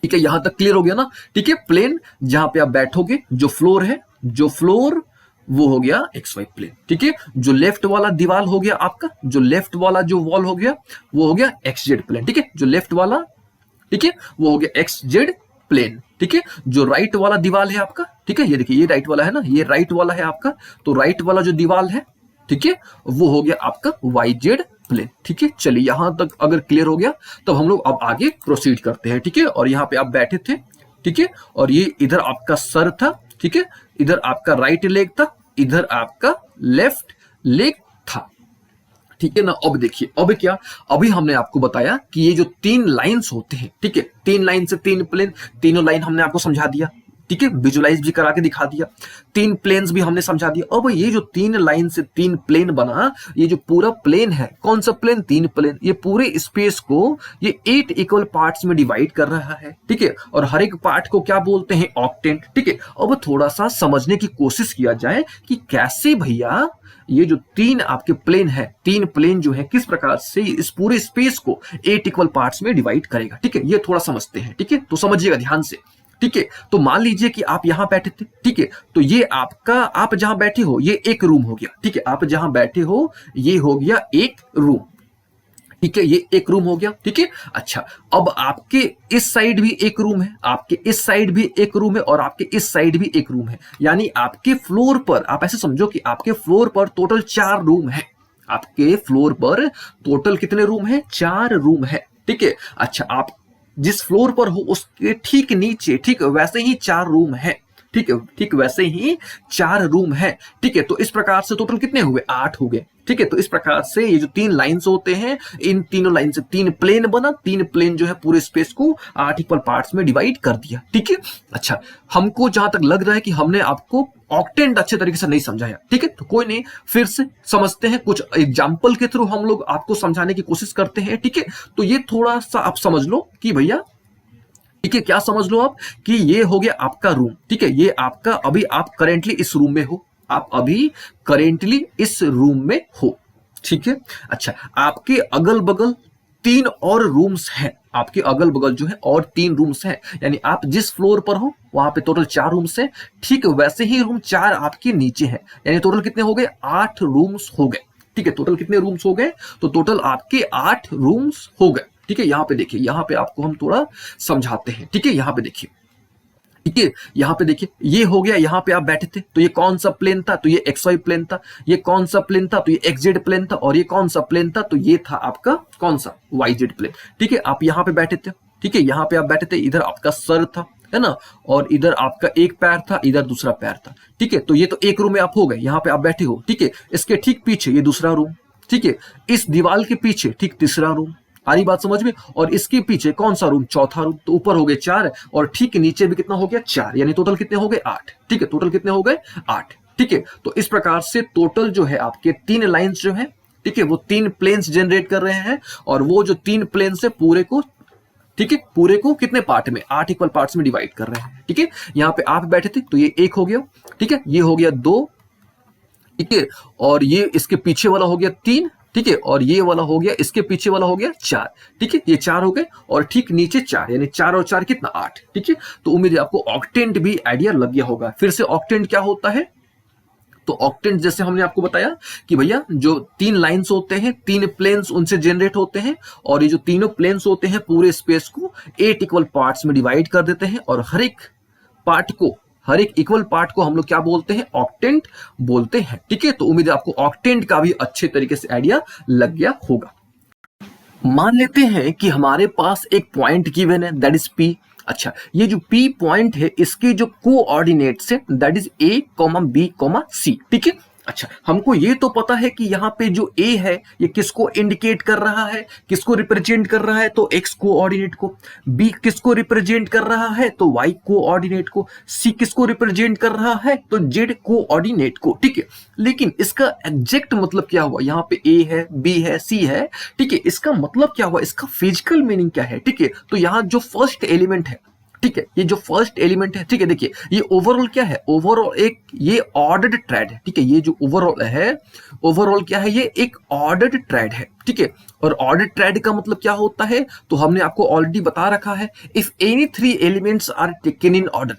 ठीक है। यहां तक क्लियर हो गया ना, ठीक है। प्लेन जहां पे आप बैठोगे, जो फ्लोर है, जो फ्लोर वो हो गया एक्स वाई प्लेन, ठीक है। जो लेफ्ट वाला दीवार हो गया आपका, जो लेफ्ट वाला जो वॉल हो गया, वो हो गया एक्स जेड प्लेन, ठीक है। जो लेफ्ट वाला, ठीक है, वो हो गया एक्स जेड प्लेन, ठीक है। जो राइट वाला दीवार है आपका, ठीक है, ये देखिए, ये राइट वाला है ना, ये राइट वाला है आपका, तो राइट वाला जो दीवार है, ठीक है, वो हो गया आपका वाई जेड प्लेन, ठीक है। चलिए यहां तक अगर क्लियर हो गया, तब हम लोग अब आगे प्रोसीड करते हैं, ठीक है। और यहाँ पे आप बैठे थे, ठीक है, और ये इधर आपका सर था, ठीक है, इधर आपका राइट लेग था, इधर आपका लेफ्ट लेग था, ठीक है ना। अब देखिए, अब क्या, अभी हमने आपको बताया कि ये जो तीन लाइंस होते हैं, ठीक है, तीन लाइन से तीन प्लेन, तीनों लाइन हमने आपको समझा दिया, ठीक है, विजुलाइज भी करा के दिखा दिया, तीन प्लेन्स भी हमने समझा दिया। अब ये जो तीन लाइन से तीन प्लेन बना, ये जो पूरा प्लेन है, कौन सा प्लेन, तीन प्लेन, ये पूरे स्पेस को ये 8 इक्वल पार्ट्स में डिवाइड कर रहा है, ठीक है। और हर एक पार्ट को क्या बोलते हैं, ऑक्टेंट, ठीक है। अब थोड़ा सा समझने की कोशिश किया जाए कि कैसे भैया ये जो तीन आपके प्लेन है, तीन प्लेन जो है, किस प्रकार से इस पूरे स्पेस को 8 इक्वल पार्ट्स में डिवाइड करेगा, ठीक है। ये थोड़ा समझते हैं, ठीक है, तो समझिएगा ध्यान से, ठीक है। तो मान लीजिए कि आप यहां बैठे थे, ठीक है, तो ये आपका, आप जहां बैठे हो ये एक रूम हो गया, ठीक है, आप जहां बैठे हो ये हो गया एक रूम, ठीक है, ये एक रूम हो गया, ठीक है। अच्छा, अब आपके इस साइड भी एक रूम है, आपके इस साइड भी एक रूम है, और आपके इस साइड भी एक रूम है, यानी आपके फ्लोर पर, आप ऐसे समझो कि आपके फ्लोर पर टोटल 4 रूम है, आपके फ्लोर पर टोटल कितने रूम है, 4 रूम है, ठीक है। अच्छा, आप जिस फ्लोर पर हो उसके ठीक नीचे, ठीक वैसे ही 4 रूम है, ठीक है, ठीक वैसे ही 4 रूम है, ठीक है। तो इस प्रकार से टोटल कितने हुए, 8 हो गए, ठीक है। तो इस प्रकार से ये जो तीन लाइंस होते हैं, इन तीनों लाइन से तीन प्लेन बना, तीन प्लेन जो है पूरे स्पेस को 8 इक्वल पार्ट्स में डिवाइड कर दिया, ठीक है। अच्छा, हमको जहां तक लग रहा है कि हमने आपको ऑक्टेंट अच्छे तरीके से नहीं समझाया, ठीक है, तो कोई नहीं, फिर से समझते हैं, कुछ एग्जाम्पल के थ्रू हम लोग आपको समझाने की कोशिश करते हैं, ठीक है। तो ये थोड़ा सा आप समझ लो कि भैया, ठीक है, क्या समझ लो आप कि ये हो गया आपका रूम, ठीक है, ये आपका, अभी आप करेंटली इस रूम में हो, आप अभी करेंटली इस रूम में हो, ठीक है। अच्छा, आपके अगल बगल 3 और रूम्स हैं, आपके अगल बगल जो है और 3 रूम्स हैं, यानी आप जिस फ्लोर पर हो वहां पे टोटल 4 रूम्स हैं, ठीक वैसे ही रूम 4 आपके नीचे हैं, यानी टोटल कितने हो गए, 8 रूम्स हो गए, ठीक है। टोटल कितने रूम्स हो गए, तो टोटल आपके 8 रूम्स हो गए, ठीक है। यहां पे देखिए, यहां पे आपको हम थोड़ा समझाते हैं, ठीक है। यहां पे देखिए, ठीक है, यहां पे देखिए, ये हो गया, यहां पे आप बैठे थे, तो ये कौन सा प्लेन था, तो ये एक्स वाई प्लेन था। ये कौन सा प्लेन था, तो ये एक्स जेड प्लेन था। और ये कौन सा प्लेन था, तो ये था आपका कौन सा, वाई जेड प्लेन, ठीक है। आप यहां पे बैठे थे, ठीक है, यहां पे आप बैठे थे, इधर आपका सर था, है ना, और इधर आपका एक पैर था, इधर दूसरा पैर था, ठीक है। तो ये तो एक रूम में आप हो गए, यहां पे आप बैठे हो, ठीक है। इसके ठीक पीछे ये दूसरा रूम, ठीक है। इस दीवार के पीछे ठीक तीसरा रूम, आ रही बात समझ में। और इसके पीछे कौन सा रूम, चौथा रूम। तो ऊपर हो गए 4, और ठीक नीचे भी कितना हो गया, 4, यानी टोटल कितने हो गए, 8, ठीक है। टोटल कितने हो गए, 8, ठीक है। तो इस प्रकार से टोटल जो है आपके 3 लाइंस जो है, ठीक है, वो 3 प्लेन्स जनरेट कर रहे हैं, और वो जो 3 प्लेन्स है पूरे को, ठीक है, पूरे को कितने पार्ट में, 8 इक्वल पार्ट्स में डिवाइड कर रहे हैं, ठीक है। यहां पे आप बैठे थे, तो ये 1 हो गया, ठीक है, ये हो गया 2, ठीक है, और ये इसके पीछे वाला हो गया 3, ठीक है, और ये वाला हो गया, इसके पीछे वाला हो गया 4, ठीक है, ये 4 हो गए, और ठीक नीचे 4, यानी 4 और 4 कितना, 8, ठीक है। तो उम्मीद है आपको ऑक्टेंट भी आइडिया लग गया होगा। फिर से ऑक्टेंट क्या होता है, तो ऑक्टेंट जैसे हमने आपको बताया कि भैया जो 3 लाइंस होते हैं, 3 प्लेन्स उनसे जनरेट होते हैं, और ये जो तीनों प्लेन्स होते हैं पूरे स्पेस को 8 इक्वल पार्ट्स में डिवाइड कर देते हैं, और हर एक इक्वल पार्ट को हम लोग क्या बोलते हैं, ऑक्टेंट बोलते हैं। ठीक है, तो उम्मीद है आपको ऑक्टेंट का भी अच्छे तरीके से आइडिया लग गया होगा। मान लेते हैं कि हमारे पास एक पॉइंट गिवन है, दैट इज पी। अच्छा, ये जो पी पॉइंट है इसके जो कोऑर्डिनेट्स है that is A comma B comma C. ठीक है, अच्छा, हमको ये तो पता है कि यहाँ पे जो ए है ये किसको इंडिकेट कर रहा है, किसको रिप्रेजेंट कर रहा है, तो एक्स कोऑर्डिनेट को। बी किसको रिप्रेजेंट कर रहा है, तो वाई कोऑर्डिनेट को। सी किसको रिप्रेजेंट कर रहा है, तो जेड कोऑर्डिनेट को। ठीक है, लेकिन इसका एग्जैक्ट मतलब क्या हुआ, यहाँ पे ए है, बी है, सी है। ठीक है, इसका मतलब क्या हुआ, इसका फिजिकल मीनिंग क्या है। ठीक है, तो यहाँ जो फर्स्ट एलिमेंट है, ठीक है, ये जो फर्स्ट एलिमेंट है, ठीक है, देखिए ये ओवरऑल क्या है, ओवरऑल एक ये ऑर्डर्ड ट्रेड है। ठीक है, ये जो ओवरऑल है, ओवरऑल क्या है, ये एक ऑर्डर्ड ट्रेड है। ठीक है, और ऑर्डर्ड ट्रेड का मतलब क्या होता है, तो हमने आपको ऑलरेडी बता रखा है, if any 3 elements are taken in order,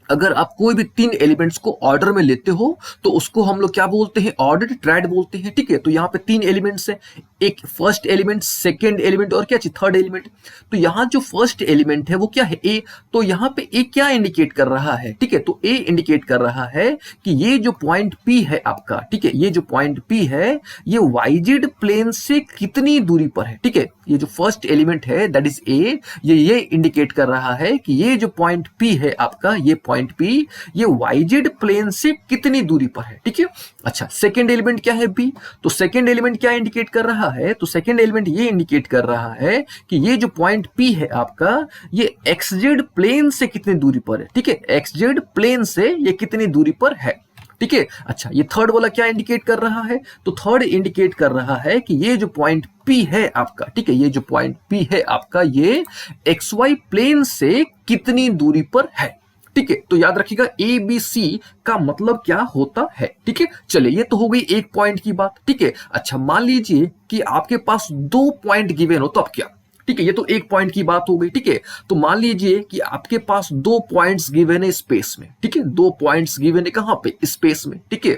अगर आप कोई भी 3 एलिमेंट्स को ऑर्डर में लेते हो तो उसको हम लोग क्या बोलते हैं, ऑर्डर्ड ट्रायड बोलते हैं। ठीक है, तो यहाँ पे 3 एलिमेंट्स है, एक फर्स्ट एलिमेंट, सेकंड एलिमेंट और क्या चाहिए, थर्ड एलिमेंट। तो यहाँ जो फर्स्ट एलिमेंट है वो क्या है, ए। तो यहाँ पे ए क्या इंडिकेट कर रहा है, ठीक है, तो ए इंडिकेट कर रहा है कि ये जो पॉइंट पी है आपका, ठीक है, ये जो पॉइंट पी है ये वाईजेड प्लेन से कितनी दूरी पर है। ठीक है, ये जो फर्स्ट एलिमेंट है दैट इज ए, ये इंडिकेट कर रहा है कि ये जो पॉइंट पी है आपका, ये पॉइंट पी ये वाईजेड प्लेन से कितनी दूरी पर है। ठीक है, अच्छा, सेकंड एलिमेंट क्या है, बी। तो सेकंड एलिमेंट क्या इंडिकेट कर रहा है, तो सेकंड एलिमेंट ये इंडिकेट कर रहा है कि ये जो पॉइंट पी है आपका, ये एक्सजेड प्लेन से कितनी दूरी पर है। ठीक है, एक्सजेड प्लेन से ये कितनी दूरी पर है। ठीक है, अच्छा, ये थर्ड वाला क्या इंडिकेट कर रहा है, तो थर्ड इंडिकेट कर रहा है कि ये जो पॉइंट पी है आपका, ठीक है, ये जो पॉइंट पी है आपका, ये एक्स वाई प्लेन से कितनी दूरी पर है। ठीक है, तो याद रखिएगा ए बी सी का मतलब क्या होता है। ठीक है, चलिए ये तो हो गई एक पॉइंट की बात। ठीक है, अच्छा, मान लीजिए कि आपके पास 2 पॉइंट गिवन हो, तो अब क्या। ठीक है, ये तो एक पॉइंट की बात हो गई। ठीक है, तो मान लीजिए कि आपके पास 2 पॉइंट्स गिवन है स्पेस में। ठीक है, 2 पॉइंट्स गिवन है कहां पे, स्पेस में। ठीक है,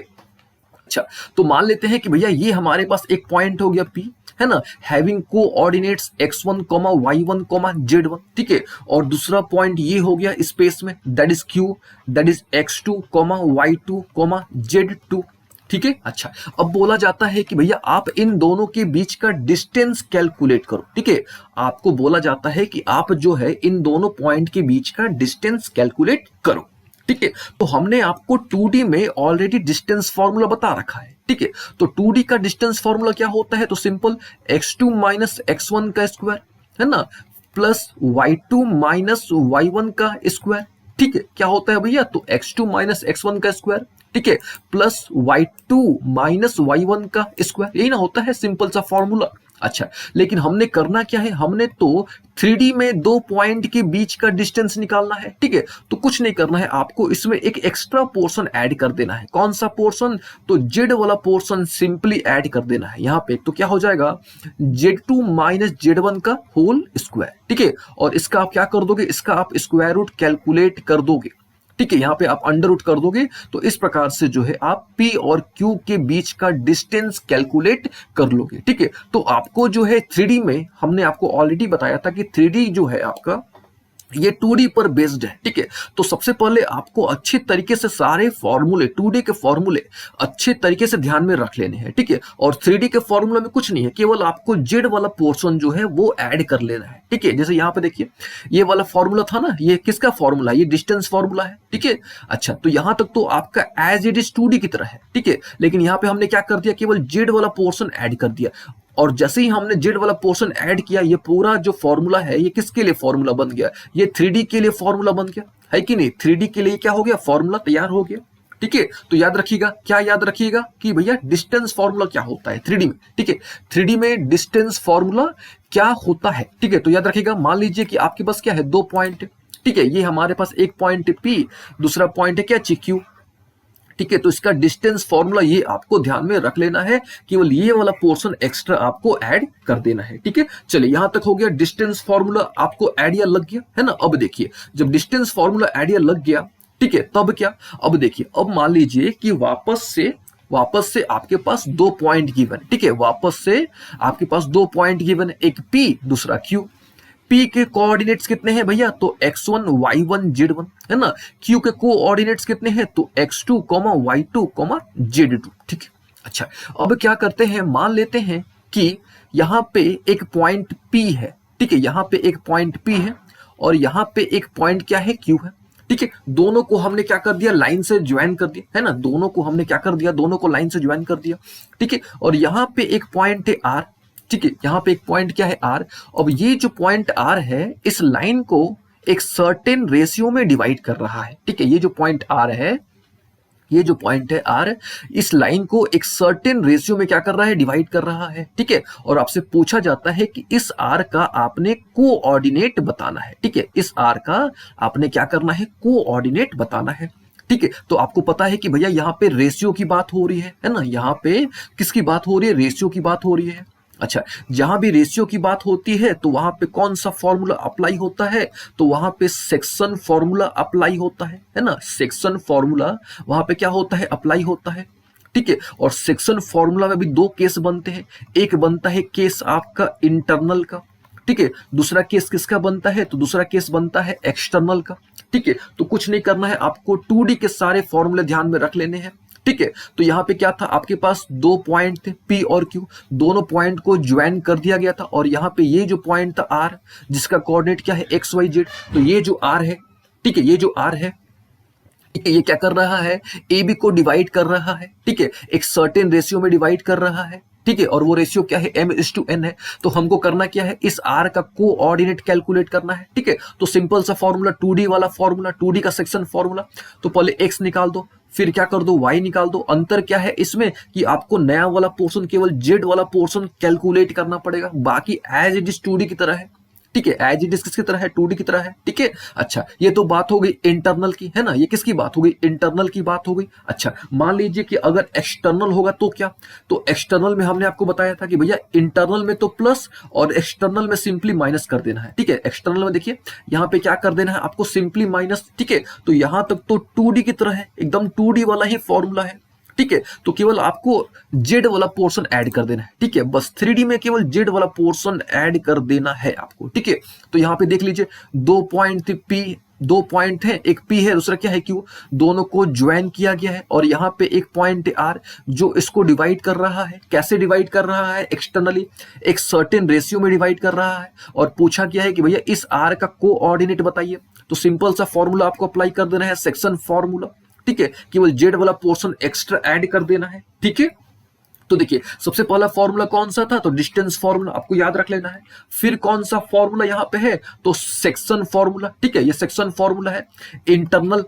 अच्छा, तो मान लेते हैं कि भैया ये हमारे पास एक पॉइंट हो गया पी, है ना, having coordinates x1, y1, z1। ठीक है, और दूसरा पॉइंट ये हो गया स्पेस में, that is q, that is x2, y2, z2। ठीक है, अच्छा, अब बोला जाता है कि भैया आप इन दोनों के बीच का डिस्टेंस कैलकुलेट करो। ठीक है, आपको बोला जाता है कि आप जो है इन दोनों पॉइंट के बीच का डिस्टेंस कैलकुलेट करो। ठीक है, तो हमने आपको 2D में ऑलरेडी डिस्टेंस फॉर्मूला बता रखा है। ठीक है, तो 2D का डिस्टेंस फॉर्मूला क्या होता है, तो सिंपल x2 माइनस x1 का स्क्वायर, है ना, प्लस y2 माइनस y1 का स्क्वायर। ठीक है, क्या होता है भैया, तो x2 माइनस x1 का स्क्वायर, ठीक है, प्लस y2 माइनस y1 का स्क्वायर, यही ना होता है सिंपल सा फॉर्मूला। अच्छा, लेकिन हमने करना क्या है, हमने तो 3D में 2 पॉइंट के बीच का डिस्टेंस निकालना है। ठीक है, तो कुछ नहीं करना है, आपको इसमें एक एक्स्ट्रा पोर्शन ऐड कर देना है। कौन सा पोर्शन, तो जेड वाला पोर्शन सिंपली ऐड कर देना है यहाँ पे। तो क्या हो जाएगा, z2 माइनस z1 का होल स्क्वायर। ठीक है, और इसका आप क्या कर दोगे, इसका आप स्क्वायर रूट कैलकुलेट कर दोगे। ठीक है, यहाँ पे आप अंडर रूट कर दोगे, तो इस प्रकार से जो है आप P और Q के बीच का डिस्टेंस कैलकुलेट कर लोगे। ठीक है, तो आपको जो है 3D में हमने आपको ऑलरेडी बताया था कि 3D जो है आपका ये 2D पर बेस्ड है। ठीक है, तो सबसे पहले आपको अच्छे तरीके से सारे फॉर्मूले, 2D के फॉर्मूले अच्छे तरीके से ध्यान में रख लेने हैं। ठीक है, और 3D के फॉर्मूला में कुछ नहीं है, केवल आपको जेड वाला पोर्शन जो है वो ऐड कर लेना है। ठीक है, जैसे यहाँ पे देखिए ये वाला फॉर्मूला था ना, ये किसका फॉर्मूला, ये डिस्टेंस फॉर्मूला है। ठीक है, अच्छा, तो यहाँ तक तो आपका एज इट इज 2D की तरह है। ठीक है, लेकिन यहाँ पे हमने क्या कर दिया, केवल जेड वाला पोर्शन ऐड कर दिया, और जैसे ही हमने जेड वाला पोर्शन ऐड किया, ये पूरा जो फॉर्मूला है ये किसके लिए फॉर्मूला बन गया, ये 3D के लिए फॉर्मूला बन गया, है कि नहीं। 3D के लिए क्या हो गया, फॉर्मूला तैयार हो गया। ठीक है, तो याद रखिएगा, क्या याद रखिएगा कि भैया डिस्टेंस फॉर्मूला क्या होता है 3D में। ठीक है, 3D में डिस्टेंस फॉर्मूला क्या होता है। ठीक है, तो याद रखिएगा, मान लीजिए कि आपके पास क्या है, 2 पॉइंट। ठीक है, ये हमारे पास एक पॉइंट है P, दूसरा पॉइंट है क्या, Q। ठीक है, तो इसका डिस्टेंस फॉर्मूला ये आपको ध्यान में रख लेना है, केवल ये वाला पोर्शन एक्स्ट्रा आपको ऐड कर देना है। ठीक है, चलिए यहां तक हो गया, डिस्टेंस फॉर्मूला आपको आइडिया लग गया है ना। अब देखिए, जब डिस्टेंस फॉर्मूला आइडिया लग गया, ठीक है, तब क्या, अब देखिए, अब मान लीजिए कि वापस से आपके पास 2 पॉइंट गिवन है, ठीक है, वापस से आपके पास 2 पॉइंट गिवन है, एक P दूसरा Q। P के कोऑर्डिनेट्स कितने हैं भैया, तो x1 y1 z1 है ना। Q के कोऑर्डिनेट्स कितने हैं, तो x2 y2 z2, ठीक है। अच्छा, अब क्या करते हैं, मान लेते हैं कि यहाँ पे एक पॉइंट P है, ठीक है, यहाँ पे एक पॉइंट P है और यहाँ पे एक पॉइंट क्या है, Q है, ठीक है। दोनों को हमने क्या कर दिया, लाइन से ज्वाइन कर दिया, है ना, दोनों को हमने क्या कर दिया, दोनों को लाइन से ज्वाइन कर दिया, ठीक है। और यहाँ पे एक पॉइंट है R, ठीक है, यहाँ पे एक पॉइंट क्या है, R। अब ये जो पॉइंट R है, इस लाइन को एक सर्टेन रेशियो में डिवाइड कर रहा है, ठीक है। ये जो पॉइंट R है, ये जो पॉइंट है R, इस लाइन को एक सर्टेन रेशियो में क्या कर रहा है, डिवाइड कर रहा है, ठीक है। और आपसे पूछा जाता है कि इस R का आपने कोऑर्डिनेट बताना है, ठीक है, इस R का आपने क्या करना है, कोऑर्डिनेट बताना है, ठीक है। तो आपको पता है कि भैया यहाँ पे रेशियो की बात हो रही है ना, यहाँ पे किसकी बात हो रही है, रेशियो की बात हो रही है। अच्छा, जहां भी रेशियो की बात होती है तो वहां पे कौन सा फॉर्मूला अप्लाई होता है, तो वहां पे सेक्शन फॉर्मूला अप्लाई होता है ना, सेक्शन फॉर्मूला वहां पे क्या होता है, अप्लाई होता है, ठीक है। और सेक्शन फॉर्मूला में भी 2 केस बनते हैं, एक बनता है केस आपका इंटरनल का, ठीक है, दूसरा केस किसका बनता है, तो दूसरा केस बनता है एक्सटर्नल का, ठीक है। तो कुछ नहीं करना है, आपको 2D के सारे फॉर्मूले ध्यान में रख लेने हैं, ठीक है। तो यहाँ पे क्या था, आपके पास 2 पॉइंट थे P और Q, दोनों पॉइंट को ज्वाइन कर दिया गया था। और यहाँ पे ये जो पॉइंट था R, जिसका कोऑर्डिनेट क्या है, XYZ, तो ये जो R है, ठीक है, ये जो R है, ठीक है, ये क्या कर रहा है, AB को डिवाइड कर रहा है, ठीक है, एक सर्टेन रेशियो में डिवाइड कर रहा है, ठीक है। और वो रेशियो क्या है, m/n है। तो हमको करना क्या है, इस R का कोऑर्डिनेट कैलकुलेट करना है, ठीक है। तो सिंपल सा फॉर्मूला, 2D वाला फॉर्मूला, 2D का सेक्शन फॉर्मूला, तो पहले x निकाल दो, फिर क्या कर दो, y निकाल दो। अंतर क्या है इसमें कि आपको नया वाला पोर्शन, केवल z वाला पोर्शन कैलकुलेट करना पड़ेगा, बाकी एज इट इज 2D की तरह है, ठीक है, एज इट इज किसकी तरह है, 2D की तरह है, ठीक है। अच्छा, ये तो बात हो गई इंटरनल की, है ना, ये किसकी बात हो गई, इंटरनल की बात हो गई। अच्छा, मान लीजिए कि अगर एक्सटर्नल होगा तो क्या, तो एक्सटर्नल में हमने आपको बताया था कि भैया इंटरनल में तो प्लस और एक्सटर्नल में सिंपली माइनस कर देना है, ठीक है। एक्सटर्नल में देखिए यहाँ पे क्या कर देना है आपको, सिंपली माइनस, ठीक है। तो यहां तक तो 2D की तरह है, एकदम 2D वाला ही फॉर्मूला है, ठीक है। तो केवल आपको जेड वाला पोर्शन ऐड कर देना है, ठीक है, बस 3D में केवल जेड वाला पोर्शन ऐड कर देना है आपको, ठीक है। तो यहाँ पे देख लीजिए 2 पॉइंट थे P, 2 पॉइंट है, एक P है, दूसरा क्या है Q, दोनों को ज्वाइन किया गया है। और यहाँ पे एक पॉइंट है R, जो इसको डिवाइड कर रहा है, कैसे डिवाइड कर रहा है, एक्सटर्नली, एक सर्टेन रेशियो में डिवाइड कर रहा है। और पूछा गया है कि भैया इस R का कोऑर्डिनेट बताइए, तो सिंपल सा फॉर्मूला आपको अप्लाई कर देना है, सेक्शन फॉर्मूला, ठीक है, केवल जेड वाला पोर्शन एक्स्ट्रा ऐड कर देना है, ठीक है। तो देखिए सबसे पहला फॉर्मूला कौन सा था, तो डिस्टेंस फॉर्मूला आपको याद रख लेना है। फिर कौन सा फॉर्मूला यहाँ पे है, तो सेक्शन फॉर्मूला, ठीक है, ये सेक्शन फॉर्मूला है। इंटरनल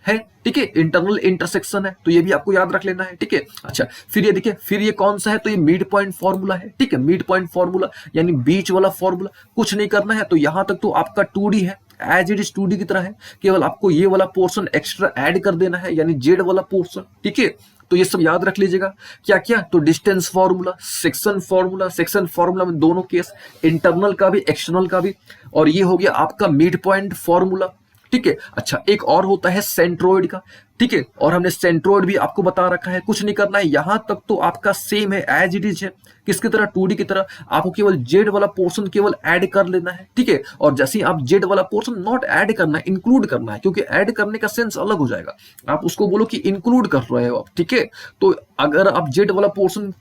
है, ठीक है, इंटरनल इंटरसेक्शन है, तो ये भी आपको याद रख लेना है, ठीक है। अच्छा, फिर ये देखिए, फिर ये कौन सा है, तो ये मिड पॉइंट फॉर्मूला है, ठीक है, मिड पॉइंट फॉर्मूला यानी बीच वाला फॉर्मूला। कुछ नहीं करना है, तो यहां तक तो आपका 2D है, एज इट इज 2D की तरह है, केवल आपको ये वाला पोर्शन एक्स्ट्रा ऐड कर देना है, यानी जेड वाला पोर्शन, ठीक है। तो ये सब याद रख लीजिएगा, क्या क्या, तो distance formula, section formula, section formula में दोनों केस, इंटरनल का भी एक्सटर्नल का भी, और ये हो गया आपका मिड पॉइंट फॉर्मूला, ठीक है। अच्छा, एक और होता है सेंट्रोइड का, ठीक है, और हमने सेंट्रोइड भी आपको बता रखा है। कुछ नहीं करना है, यहां तक तो आपका सेम है, एज इट इज है, किसकी तरह, 2D की तरह। आपको केवल जेड वाला पोर्शन केवल ऐड कर लेना है, ठीक है। और जैसे ही आप जेड वाला पोर्शन नॉट ऐड करना है, इंक्लूड करना है, क्योंकि ऐड करने का सेंस अलग हो जाएगा। आप उसको बोलो कि इंक्लूड कर रहे हो आप, ठीक है। तो अगर आप जेड वाला पोर्शन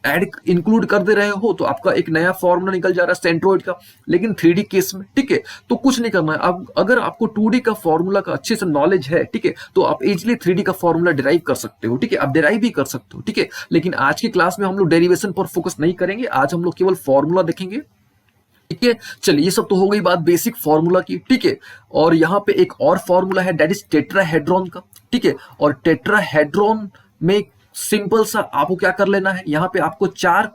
ऐड इंक्लूड कर दे रहे हो तो आपका एक नया फॉर्मूला निकल जा रहा है सेंट्रोइड का, लेकिन 3D केस में, ठीक है। तो कुछ नहीं करना है, अब अगर आपको 2D का फॉर्मूला का अच्छे से नॉलेज है, ठीक है, तो आप इजीली 3D का फॉर्मूला डिराइव कर सकते हो, ठीक है, आप डिराइव भी कर सकते हो, ठीक है। लेकिन आज की क्लास में हम लोग डेरिवेशन पर फोकस नहीं करेंगे, आज हम लोग केवल फॉर्मूला देखेंगे, ठीक है। चलिए, ये सब तो हो गई बात बेसिक फॉर्मूला की, ठीक है। और यहाँ पे एक और फॉर्मूला है, दैट इज टेट्राहेड्रॉन का, ठीक है। और टेट्राहेड्रॉन में सिंपल सा आपको क्या कर लेना है, यहाँ पे आपको 4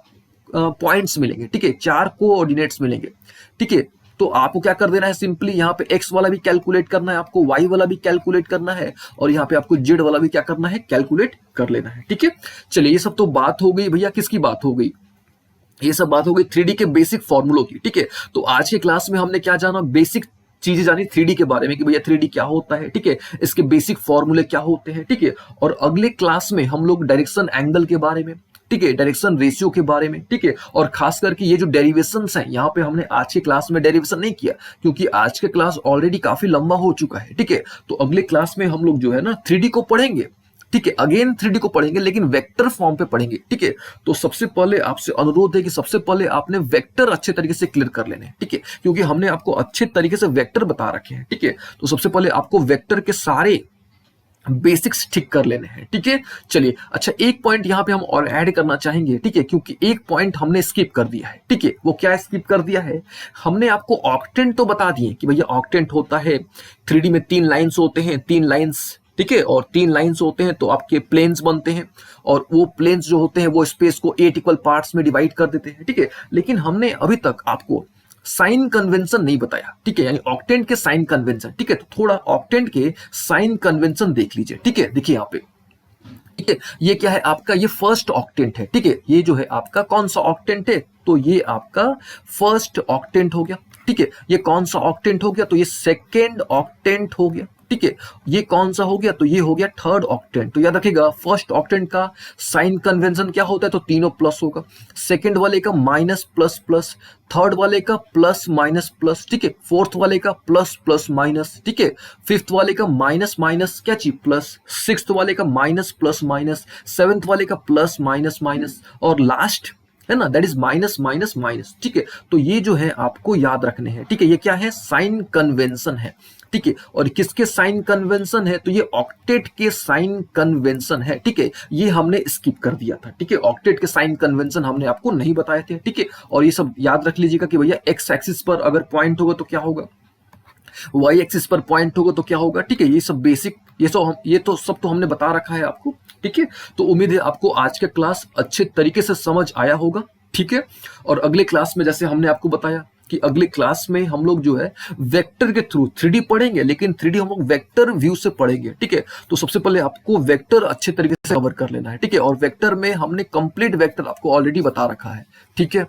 पॉइंट्स मिलेंगे, ठीक है, 4 कोऑर्डिनेट्स मिलेंगे, ठीक है। तो आपको क्या कर देना है, सिंपली यहाँ पे x वाला भी कैलकुलेट करना है, आपको y वाला भी कैलकुलेट करना है, और यहाँ पे आपको z वाला भी क्या करना है, कैलकुलेट कर लेना है, ठीक है। चलिए, ये सब तो बात हो गई भैया, किसकी बात हो गई, ये सब बात हो गई 3D के बेसिक फॉर्मूलों की, ठीक है। तो आज के क्लास में हमने क्या जाना, बेसिक चीजें जानी 3D के बारे में कि भैया 3D क्या होता है, ठीक है, इसके बेसिक फॉर्मूले क्या होते हैं, ठीक है। और अगले क्लास में हम लोग डायरेक्शन एंगल के बारे में, ठीक है, डायरेक्शन रेशियो के बारे में, ठीक है, और खास करके ये जो डेरिवेशंस हैं, यहाँ पे हमने आज के क्लास में डेरिवेशन नहीं किया क्योंकि आज के क्लास ऑलरेडी काफी लंबा हो चुका है, ठीक है। तो अगले क्लास में हम लोग जो है ना 3D को पढ़ेंगे, ठीक है, अगेन 3D को पढ़ेंगे लेकिन वेक्टर फॉर्म पे पढ़ेंगे, ठीक है। तो सबसे पहले आपसे अनुरोध है कि सबसे पहले आपने वेक्टर अच्छे तरीके से क्लियर कर लेने, ठीक है, क्योंकि हमने आपको अच्छे तरीके से वेक्टर बता रखे हैं, ठीक है। तो सबसे पहले आपको वेक्टर के सारे बेसिक्स ठीक कर लेने हैं, ठीक है। चलिए, अच्छा एक पॉइंट यहाँ पे हम और ऐड करना चाहेंगे, ठीक है, क्योंकि एक पॉइंट हमने स्किप कर दिया है, ठीक है। वो क्या स्किप कर दिया है, हमने आपको ऑक्टेंट तो बता दिए कि भैया ऑक्टेंट होता है 3D में 3 लाइंस होते हैं, 3 लाइंस, ठीक है, और 3 लाइंस होते हैं तो आपके प्लेन्स बनते हैं, और वो प्लेन्स जो होते हैं वो स्पेस को 8 इक्वल पार्ट्स में डिवाइड कर देते हैं, ठीक है। लेकिन हमने अभी तक आपको साइन कन्वेंशन नहीं बताया, ठीक है, यानी ऑक्टेंट के साइन कन्वेंशन, ठीक है। तो थोड़ा ऑक्टेंट के साइन कन्वेंशन देख लीजिए, ठीक है। देखिए यहाँ पे, ठीक है, ये क्या है आपका, ये फर्स्ट ऑक्टेंट है, ठीक है। ये जो है आपका कौन सा ऑक्टेंट है, तो ये आपका फर्स्ट ऑक्टेंट हो गया, ठीक है। ये कौन सा ऑक्टेंट हो गया, तो ये सेकेंड ऑक्टेंट हो गया, ठीक है। ये कौन सा हो गया, तो ये हो गया थर्ड ऑक्टेंट। तो याद रखिएगा फर्स्ट ऑक्टेंट का साइन कन्वेंशन क्या होता है, तो तीनों प्लस होगा, सेकंड वाले का माइनस प्लस प्लस, थर्ड वाले का प्लस माइनस प्लस, ठीक है, फोर्थ वाले का प्लस प्लस माइनस, ठीक है, फिफ्थ वाले का माइनस माइनस क्या चीज प्लस, सिक्स्थ वाले का माइनस प्लस माइनस, सेवेंथ वाले का प्लस माइनस माइनस, और लास्ट है ना, that is minus minus minus, ठीक है। तो ये जो है आपको याद रखने हैं, ठीक है। ये क्या है, साइन कन्वेंशन है, ठीक है। और किसके साइन कन्वेंशन है, तो ये ऑक्टेट के साइन कन्वेंशन है, ठीक है। ये हमने स्किप कर दिया था, ठीक है, ऑक्टेट के साइन कन्वेंशन हमने आपको नहीं बताए थे, ठीक है। और ये सब याद रख लीजिएगा कि भैया एक्स एक्सिस पर अगर पॉइंट होगा तो क्या होगा, वाई एक्सिस पर पॉइंट होगा तो क्या होगा, ठीक है। ये सब बेसिक, ये तो सब तो हमने बता रखा है आपको, ठीक है। तो उम्मीद है आपको आज का क्लास अच्छे तरीके से समझ आया होगा, ठीक है। और अगले क्लास में जैसे हमने आपको बताया कि अगले क्लास में हम लोग जो है वेक्टर के थ्रू 3D पढ़ेंगे, लेकिन 3D हम लोग वेक्टर व्यू से पढ़ेंगे, ठीक है। तो सबसे पहले आपको वेक्टर अच्छे तरीके से कवर कर लेना है, ठीक है। और वेक्टर में हमने कंप्लीट वेक्टर आपको ऑलरेडी बता रखा है, ठीक है।